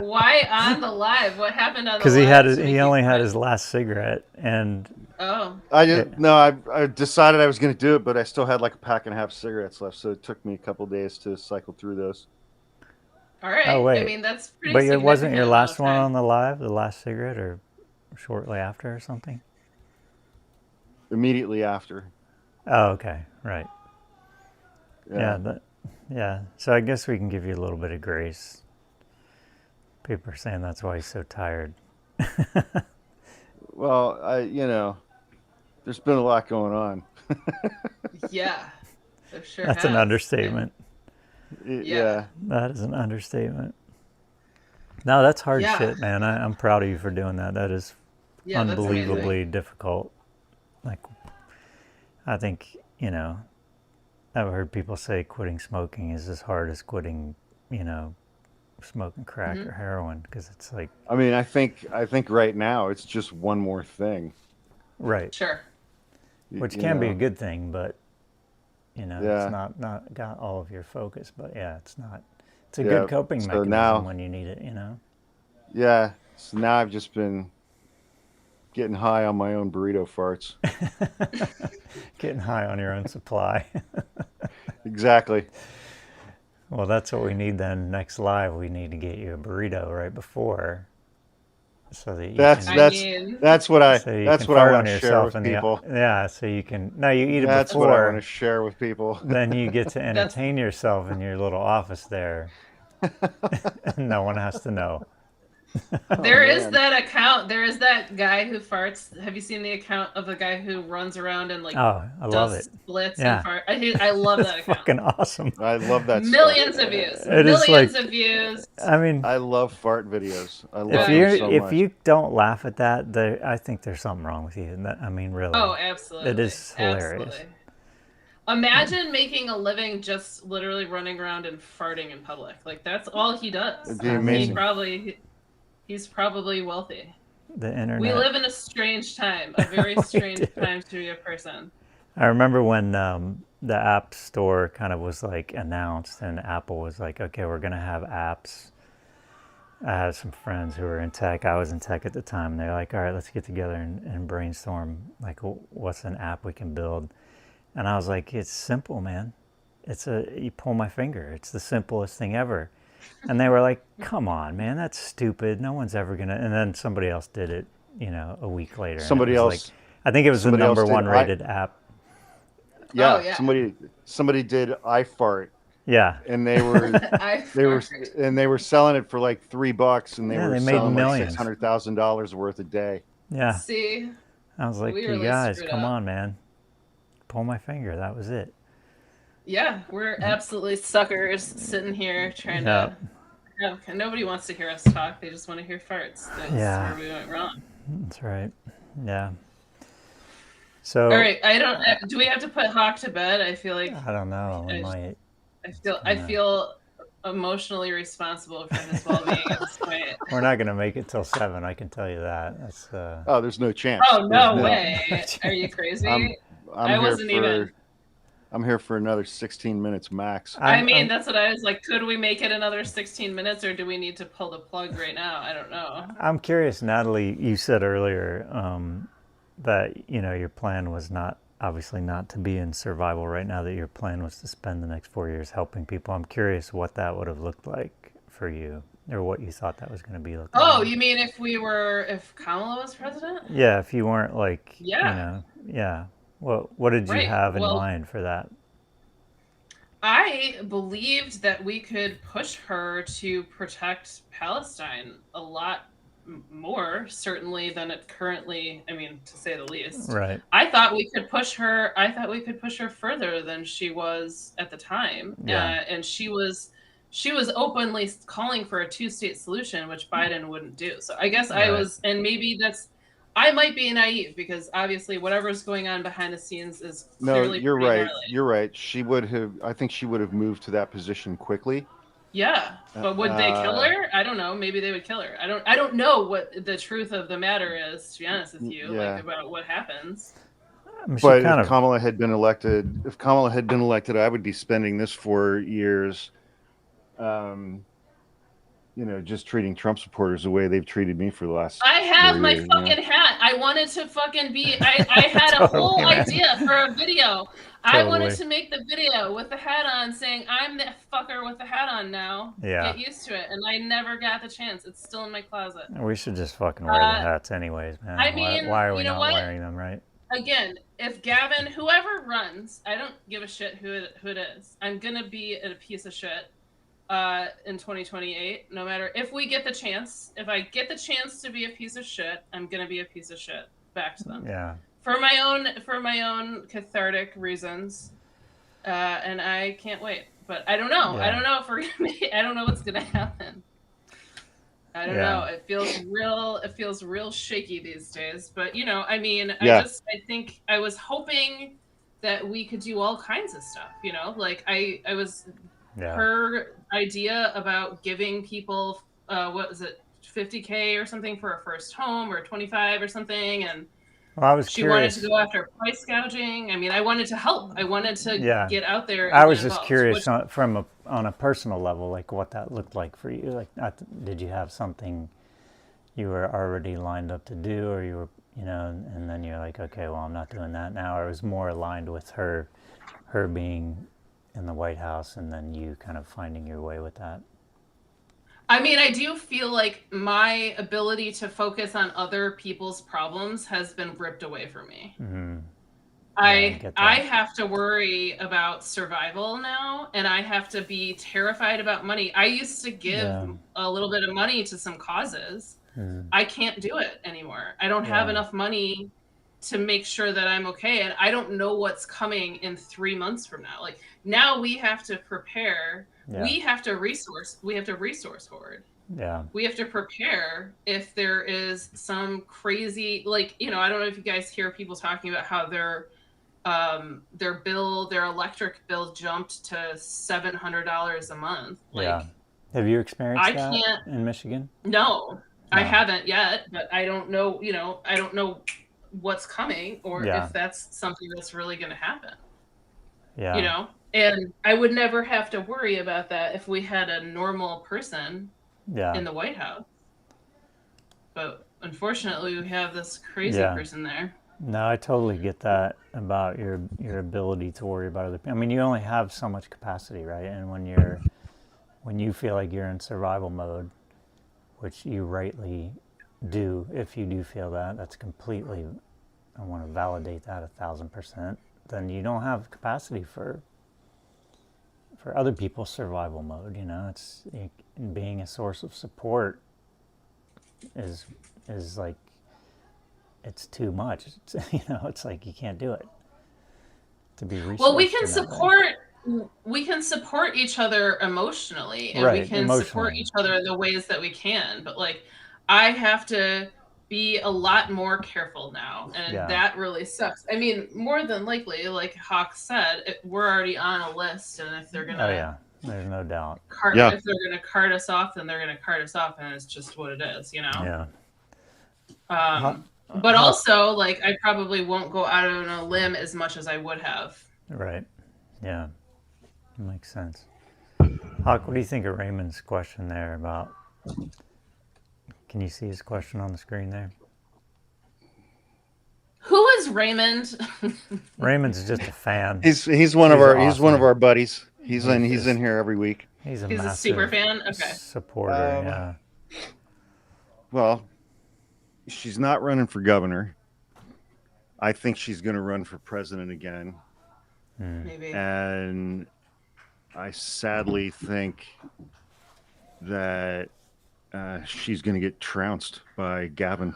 Why on the live? What happened on the live? Because he only had his last cigarette, and I decided I was going to do it, but I still had like a pack and a half cigarettes left, so it took me a couple of days to cycle through those. All right. Oh, wait. I mean, that's pretty. But it wasn't your last one on the live, the last cigarette, or shortly after, or something? Immediately after. Oh, okay, right. Yeah. So I guess we can give you a little bit of grace. People are saying that's why he's so tired. Well, there's been a lot going on. Yeah, there sure That's an understatement. Yeah. That is an understatement. No, that's hard shit, man. I'm proud of you for doing that. That is unbelievably difficult. Like, I think, I've heard people say quitting smoking is as hard as quitting, smoking crack or heroin, because it's like. I mean, I think right now it's just one more thing. Right. Sure. Which can be a good thing, but it's not got all of your focus. But it's not. It's a good coping mechanism when you need it. Yeah. So now I've just been getting high on my own burrito farts. Getting high on your own supply. Exactly. Well, that's what we need then. Next live, we need to get you a burrito right before, so that you that's what I want to share with people. So you can. No, you eat it before. That's what I want to share with people. Then you get to entertain yourself in your little office there. No one has to know. There is that account. There is that guy who farts. Have you seen the account of the guy who runs around and I love it. Splits and fart. I love that account. Fucking awesome. I love that. Millions of views. Millions of views. I mean, I love fart videos. I love them so much. If you don't laugh at that, I think there's something wrong with you. I mean, really. Oh, absolutely. It is hilarious. Absolutely. Imagine making a living just literally running around and farting in public. Like, that's all he does. It'd be amazing. He's probably wealthy. The internet. We live in a strange time, a very strange time to be a person. I remember when the App Store kind of was like announced, and Apple was like, okay, we're going to have apps. I had some friends who were in tech. I was in tech at the time. They're like, all right, let's get together and brainstorm, like, what's an app we can build? And I was like, it's simple, man. You pull my finger. It's the simplest thing ever. And they were like, come on, man, that's stupid. No one's ever going to. And then somebody else did it, a week later. Somebody else. I think it was the number one rated app. Yeah, oh, yeah. Somebody did iFart. Yeah. And they were selling it for like $3, and they were selling like $600,000 worth a day. Yeah. See, I was like, you guys, come on, man. Pull my finger. That was it. Yeah, we're absolutely suckers sitting here trying to. Nobody wants to hear us talk. They just want to hear farts. That's where we went wrong. That's right. Yeah. So. All right. Do we have to put Hawk to bed? I feel like. I don't know. We might. I feel emotionally responsible for his well-being at this point. We're not going to make it till 7. I can tell you that. That's. Oh, there's no chance. Oh, no way! Are you crazy? I'm here for another 16 minutes max. That's what I was like. Could we make it another 16 minutes, or do we need to pull the plug right now? I don't know. I'm curious, Natalie. You said earlier that your plan was obviously not to be in survival right now. That your plan was to spend the next 4 years helping people. I'm curious what that would have looked like for you, or what you thought that was going to be like. Oh, you mean if Kamala was president? Yeah, if you weren't like, yeah. What did you have in mind for that? I believed that we could push her to protect Palestine a lot more, certainly, than it currently, to say the least. Right. I thought we could push her further than she was at the time. Yeah. And she was openly calling for a 2-state solution, which Biden wouldn't do. So I guess I was, and maybe I might be naive, because obviously whatever's going on behind the scenes is clearly. No, you're right. Gnarly. You're right. I think she would have moved to that position quickly. Yeah, but would they kill her? I don't know. Maybe they would kill her. I don't know what the truth of the matter is, to be honest with you, about what happens. But if Kamala had been elected, I would be spending this 4 years, just treating Trump supporters the way they've treated me for the last. I have my fucking hat. I wanted to fucking be. I had a whole idea for a video. I wanted to make the video with the hat on, saying I'm the fucker with the hat on now. Yeah. Get used to it, and I never got the chance. It's still in my closet. We should just fucking wear the hats anyways, man. Why are we not wearing them, right? Again, if Gavin, whoever runs, I don't give a shit who it is. I'm gonna be a piece of shit. In 2028, no matter if we get the chance, if I get the chance to be a piece of shit, I'm gonna be a piece of shit back to them. Yeah. For my own cathartic reasons, and I can't wait. But I don't know. Yeah. I don't know if we're gonna I don't know what's gonna happen. I don't know. It feels real shaky these days. But I think I was hoping that we could do all kinds of stuff. Like I was. Yeah. Her idea about giving people, what was it, $50K or something for a first home, or 25 or something, and she wanted to go after price gouging. I wanted to help. I wanted to get out there. I was just curious on a personal level, like what that looked like for you. Like, did you have something you were already lined up to do, or you were, and then you're like, okay, well, I'm not doing that now, or it was more aligned with her being in the White House, and then you kind of finding your way with that? I do feel like my ability to focus on other people's problems has been ripped away from me. Mm-hmm. I have to worry about survival now, and I have to be terrified about money. I used to give a little bit of money to some causes. Mm. I can't do it anymore. I don't have enough money to make sure that I'm okay, and I don't know what's coming in 3 months from now. Like, now we have to prepare. Yeah. We have to resource forward. Yeah. We have to prepare if there is some crazy, like, I don't know if you guys hear people talking about how their electric bill jumped to $700 a month. Like, yeah. Have you experienced that in Michigan? No, I haven't yet, but I don't know, I don't know what's coming, or if that's something that's really going to happen. Yeah. And I would never have to worry about that if we had a normal person in the White House. But unfortunately, we have this crazy person there. No, I totally get that about your ability to worry about other people. You only have so much capacity, right? And when you're when you feel like you're in survival mode, which you rightly do, if you do feel that, that's completely, I want to validate that 1,000%, then you don't have capacity for other people's survival mode. You know, it's being a source of support is like, it's too much. It's, you know, it's like you can't do it. To be resourced. Well, we can support each other emotionally, and we can support each other in the ways that we can. But like, I have to be a lot more careful now, and that really sucks. I mean, more than likely, like Hawk said, we're already on a list, and if they're gonna, there's no doubt. If they're gonna cart us off, then they're gonna cart us off, and it's just what it is, you know. Yeah. But also, like, I probably won't go out on a limb as much as I would have. Right. Yeah. Makes sense. Hawk, what do you think of Raymond's question there about... Can you see his question on the screen there? Who is Raymond? Raymond's just a fan. He's one of our buddies. He's in here every week. He's a super fan. Okay. Supporter. Yeah. Well, she's not running for governor. I think she's going to run for president again. Maybe. And I sadly think that she's going to get trounced by Gavin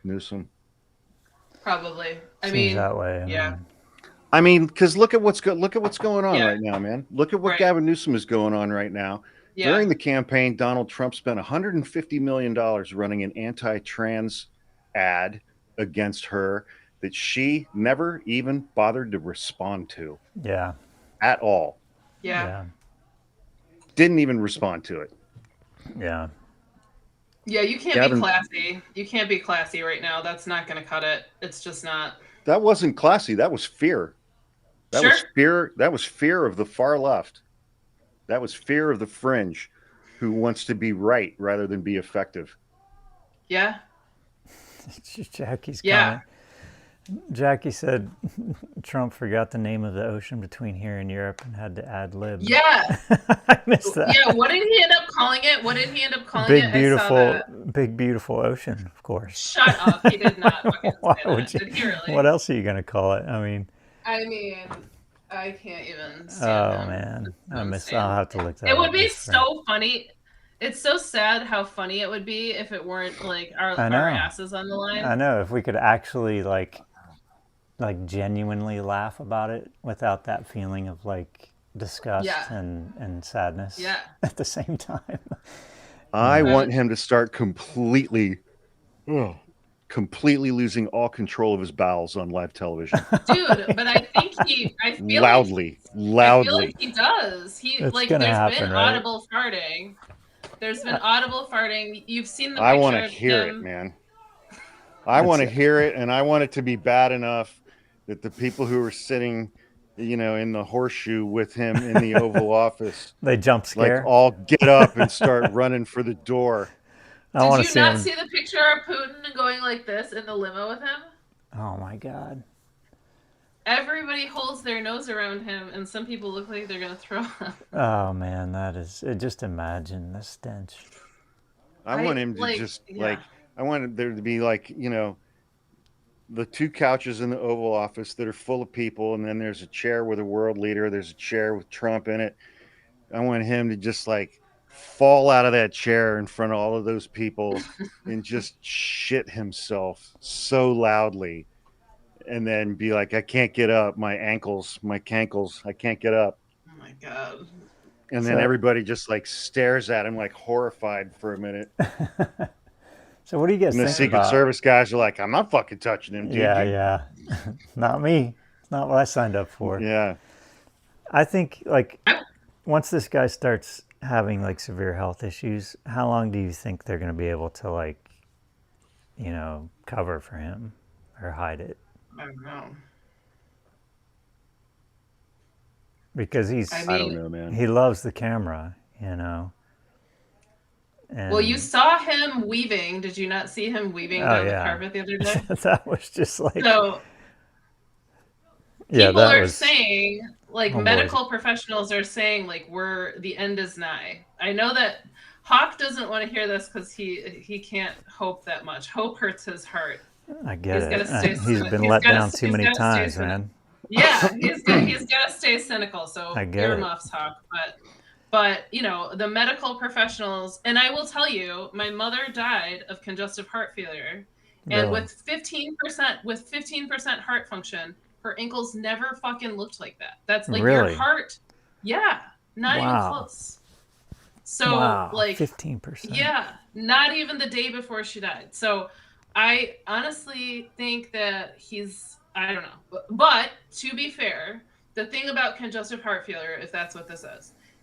Newsom. Probably. I Seems mean, that way. Yeah. I mean, because look at what's going on right now, man. Look at what Gavin Newsom is going on right now. Yeah. During the campaign, Donald Trump spent $150 million running an anti-trans ad against her that she never even bothered to respond to. Yeah. At all. Yeah. Didn't even respond to it. Yeah. Yeah, you can't be classy. You can't be classy right now. That's not going to cut it. It's just not. That wasn't classy. That was fear. That was fear. That was fear of the far left. That was fear of the fringe who wants to be right rather than be effective. Yeah. It's just Jackie's comment. Jackie said Trump forgot the name of the ocean between here and Europe and had to ad lib. Yeah. I missed that. Yeah, what did he end up calling it? Big beautiful ocean, of course. Shut up. He did not fucking Why say would that. you, Did he really? What else are you going to call it? I mean, I can't even stand man. I'll have to look that up. It would be so funny. It's so sad how funny it would be if it weren't like our asses on the line. I know, if we could actually like genuinely laugh about it without that feeling of like disgust and sadness at the same time. I want him to start completely losing all control of his bowels on live television. Dude, but I think I feel loudly. I feel like he does. There's been audible farting. There's been audible farting. You've seen the picture. I want to hear it, man. I want to hear it, and I want it to be bad enough that the people who are sitting, in the horseshoe with him in the Oval Office, they jump scare, like all get up and start running for the door. Did you not see the picture of Putin going like this in the limo with him? Oh my God. Everybody holds their nose around him, and some people look like they're going to throw up. Oh, man, just imagine the stench. I want him to I want there to be the two couches in the Oval Office that are full of people, and then there's a chair with a world leader, there's a chair with Trump in it. I want him to just fall out of that chair in front of all of those people and just shit himself so loudly. And then be like, I can't get up. My cankles, I can't get up. Oh my God. And then everybody just stares at him horrified for a minute. So what do you guys think about? And the Secret Service guys are like, I'm not fucking touching him, dude. Yeah. Not me. It's not what I signed up for. Yeah. I think once this guy starts having severe health issues, how long do you think they're going to be able to cover for him or hide it? I don't know. Because I don't know, man. He loves the camera, And well, you saw him weaving. Did you not see him weaving down the carpet the other day? That was just so. People are saying, like medical professionals are saying like the end is nigh. I know that Hawk doesn't want to hear this because he can't hope that much. Hope hurts his heart. I get it. He's been let down too many times, man. Yeah, he's got to stay cynical. So earmuffs, Hawk. But you know, the medical professionals, and I will tell you, my mother died of congestive heart failure, and with 15% heart function, her ankles never fucking looked like that. That's like your heart. Yeah, not even close. So like 15%. Yeah, not even the day before she died. So I honestly think that I don't know. But to be fair, the thing about congestive heart failure, if that's what this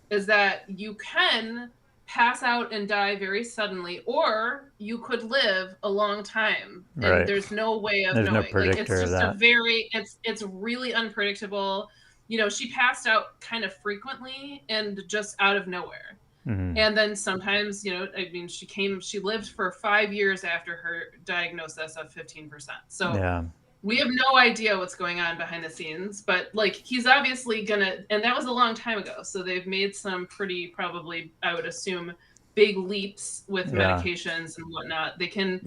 is that you can pass out and die very suddenly, or you could live a long time. And there's no way of knowing. No predictor like, it's just of that. It's really unpredictable. You know, she passed out kind of frequently and just out of nowhere. Mm-hmm. And then sometimes, you know, I mean, she lived for 5 years after her diagnosis of 15%. So we have no idea what's going on behind the scenes, but like he's obviously and that was a long time ago. So they've made some pretty, probably, I would assume, big leaps with medications and whatnot. They can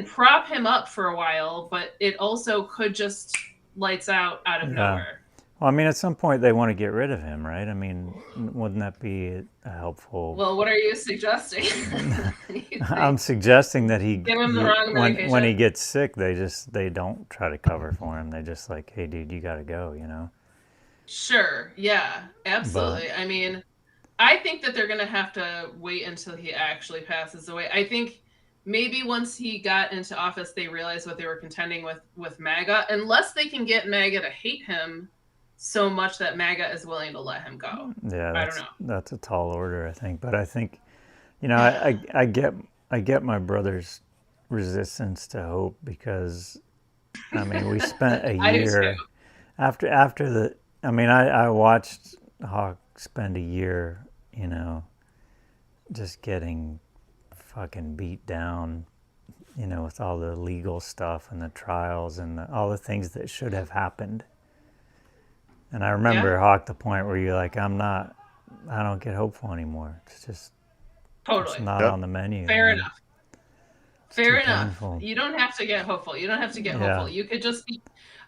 prop him up for a while, but it also could just lights out of nowhere. Well, I mean, at some point they want to get rid of him, right? I mean, wouldn't that be a helpful? Well, what are you suggesting? I'm suggesting that give him the wrong medication. When he gets sick, they don't try to cover for him. They just like, hey, dude, you got to go, you know? Sure. Yeah, absolutely. I mean, I think that they're going to have to wait until he actually passes away. I think maybe once he got into office, they realized what they were contending with MAGA, unless they can get MAGA to hate him so much that MAGA is willing to let him go. Yeah, I don't know. That's a tall order, I think. But I think, you know, I get my brother's resistance to hope because, I mean, we spent a year after the. I mean, I watched Hawk spend a year, you know, just getting fucking beat down, you know, with all the legal stuff and the trials and all the things that should have happened. And I remember Hawk, the point where you're like, I don't get hopeful anymore. It's just it's not on the menu. Fair enough. Fair enough. Painful. You don't have to get hopeful. You could just be.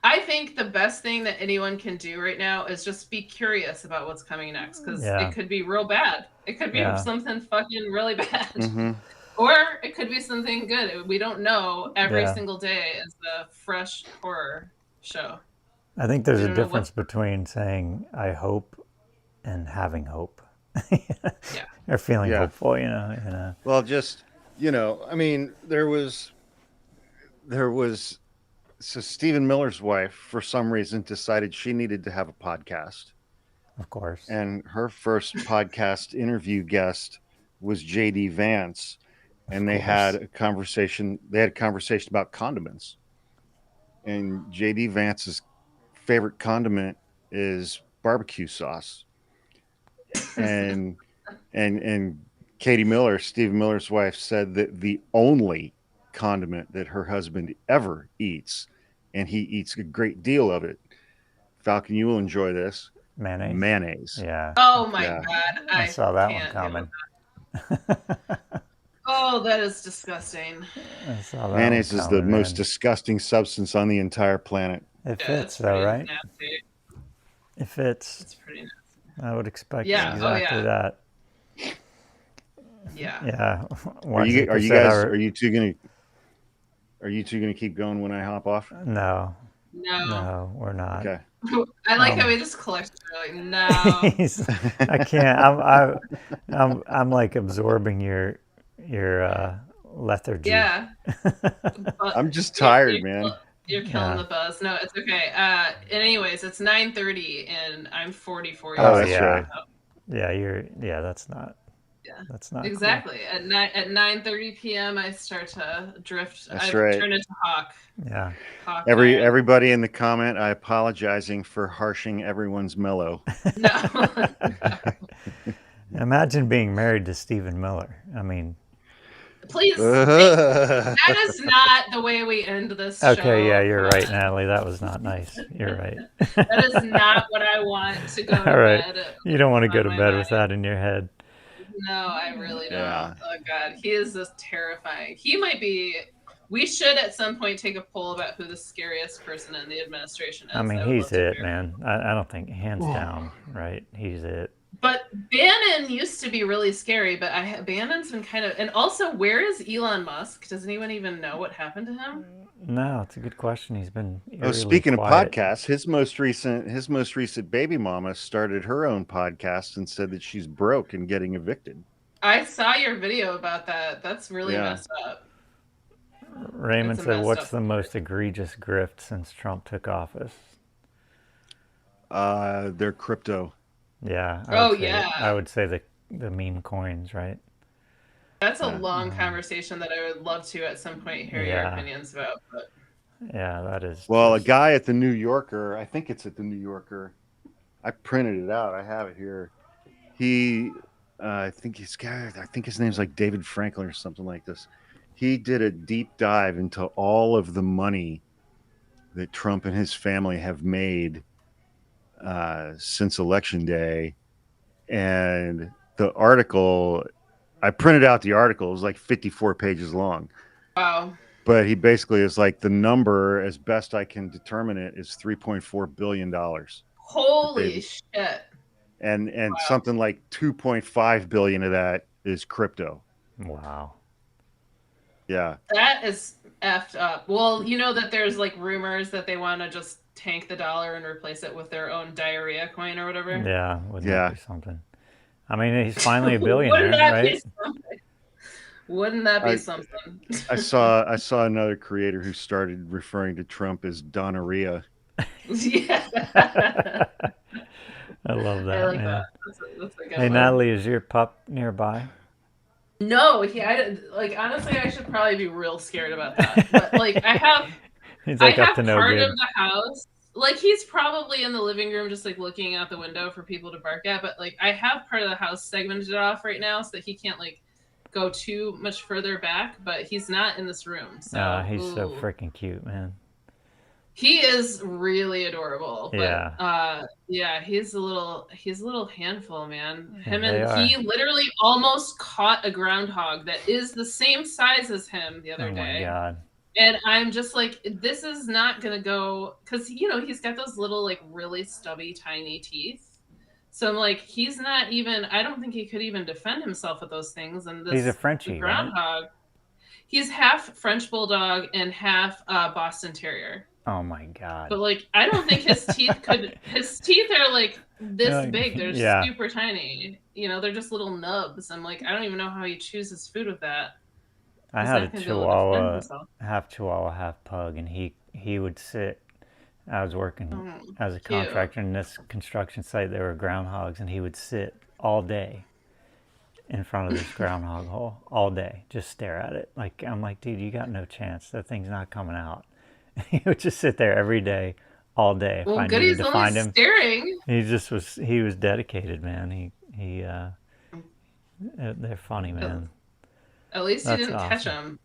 I think the best thing that anyone can do right now is just be curious about what's coming next, because it could be real bad. It could be something fucking really bad. Mm-hmm. Or it could be something good. We don't know. Every single day is a fresh horror show. I think there's a difference between saying I hope and having hope. Or feeling hopeful, you know. Well, just, you know, I mean, there was so Stephen Miller's wife, for some reason, decided she needed to have a podcast. Of course. And her first podcast interview guest was JD Vance. And they had a conversation about condiments. And JD Vance's favorite condiment is barbecue sauce. And Katie Miller, Steve Miller's wife, said that the only condiment that her husband ever eats, and he eats a great deal of it, Falcon, you will enjoy this. Mayonnaise. Yeah. Oh my God. I saw that one coming. Oh, that is disgusting. Mayonnaise is the most disgusting substance on the entire planet. It fits, though, right? Nasty. It fits. It's pretty nasty. I would expect exactly that. Yeah. Yeah. Are you two gonna keep going when I hop off? No, we're not. Okay. I like how we just collect. Like, no. I can't. I'm like absorbing your lethargy. Yeah. I'm just tired, man. You're killing the buzz. No, it's okay. Anyways, it's 9:30 and I'm 44 years old. old. That's right. Yeah, that's not. Yeah, that's not exactly. Cool. At 9:30 p.m. I start to drift. That's I turn into Hawk. Yeah. Hawk Everybody in the comment, I apologizing for harshing everyone's mellow. No. Imagine being married to Stephen Miller. I mean, please. That is not the way we end this show. Okay, yeah, you're right, Natalie. That was not nice. You're right. That is not what I want to go to All right. bed. You don't want to go to my bed mind. with that in your head. No, I really don't. Yeah. Oh God, he is just terrifying. He might be. We should at some point take a poll about who the scariest person in the administration is. I mean, would love he's to it, hear. man. I don't think hands down, right? He's it. But Bannon used to be really scary, but Bannon's been kind of. And also, where is Elon Musk? Does anyone even know what happened to him? No, it's a good question. He's been. Oh, speaking quiet. of podcasts, his most recent baby mama started her own podcast and said that she's broke and getting evicted. I saw your video about that. That's really messed up. Raymond said, "What's the most egregious grift since Trump took office?" Their crypto. Yeah. I would say the meme coins, right? That's a long conversation that I would love to at some point hear your opinions about. But... Yeah, that is. Well, a guy at the New Yorker, I think it's at the New Yorker. I printed it out. I have it here. I think his name's like David Franklin or something like this. He did a deep dive into all of the money that Trump and his family have made since Election Day. And the article, I printed out the article. It was like 54 pages long. Wow. But he basically is like, the number, as best I can determine it, is $3.4 billion. Holy shit. And something like 2.5 billion of that is crypto. Wow. Yeah. That is effed up. Well, you know that there's like rumors that they want to just tank the dollar and replace it with their own diarrhea coin or whatever. Yeah, wouldn't that be something? I mean, he's finally a billionaire, right? Wouldn't that be something? I saw another creator who started referring to Trump as Donorrhea. Yeah. I love that. I like man. that. That's a good Hey, one. Natalie, is your pup nearby? No, honestly, I should probably be real scared about that. But like, I have He's like up to no part good. of the house. Like, he's probably in the living room just like looking out the window for people to bark at. But like, I have part of the house segmented off right now so that he can't like go too much further back. But he's not in this room. So He's so freaking cute, man. He is really adorable. But, Yeah. he's a little handful, man. Yeah, He literally almost caught a groundhog that is the same size as him the other day. Oh my God. And I'm just like, this is not gonna go, because he's got those little like really stubby tiny teeth. So I'm like, he's not even. I don't think he could even defend himself with those things. And He's a Frenchie, groundhog. Right? He's half French bulldog and half Boston Terrier. Oh my God. But like, I don't think his teeth could. His teeth are like this big. They're super tiny. They're just little nubs. I'm like, I don't even know how he chews his food with that. I had a Chihuahua, half Chihuahua, half pug, and he would sit. I was working as a contractor in this construction site. There were groundhogs, and he would sit all day in front of this groundhog hole, all day, just stare at it. Like, I'm like, dude, you got no chance. That thing's not coming out. He would just sit there every day, all day. Well, if I good, needed he's to find only him. staring. He was dedicated, man. They're funny, man. At least you didn't catch him.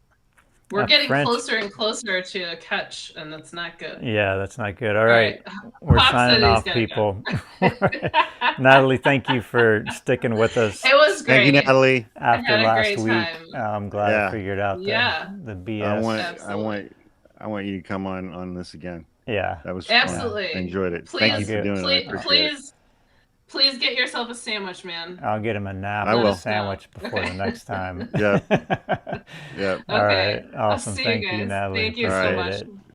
We're getting closer and closer to a catch, and that's not good. Yeah, that's not good. All right. We're signing off, people. Natalie, thank you for sticking with us. It was great. Thank you, Natalie. After last week, I'm glad I figured out the BS. I want you to come on this again. Yeah. That was absolutely fun. I enjoyed it. Please, thank you for doing it. Please get yourself a sandwich, man. I'll get him a nap and a sandwich before the next time. Yeah. Yeah. All right. Awesome. Thank you, Natalie. Thank you so much.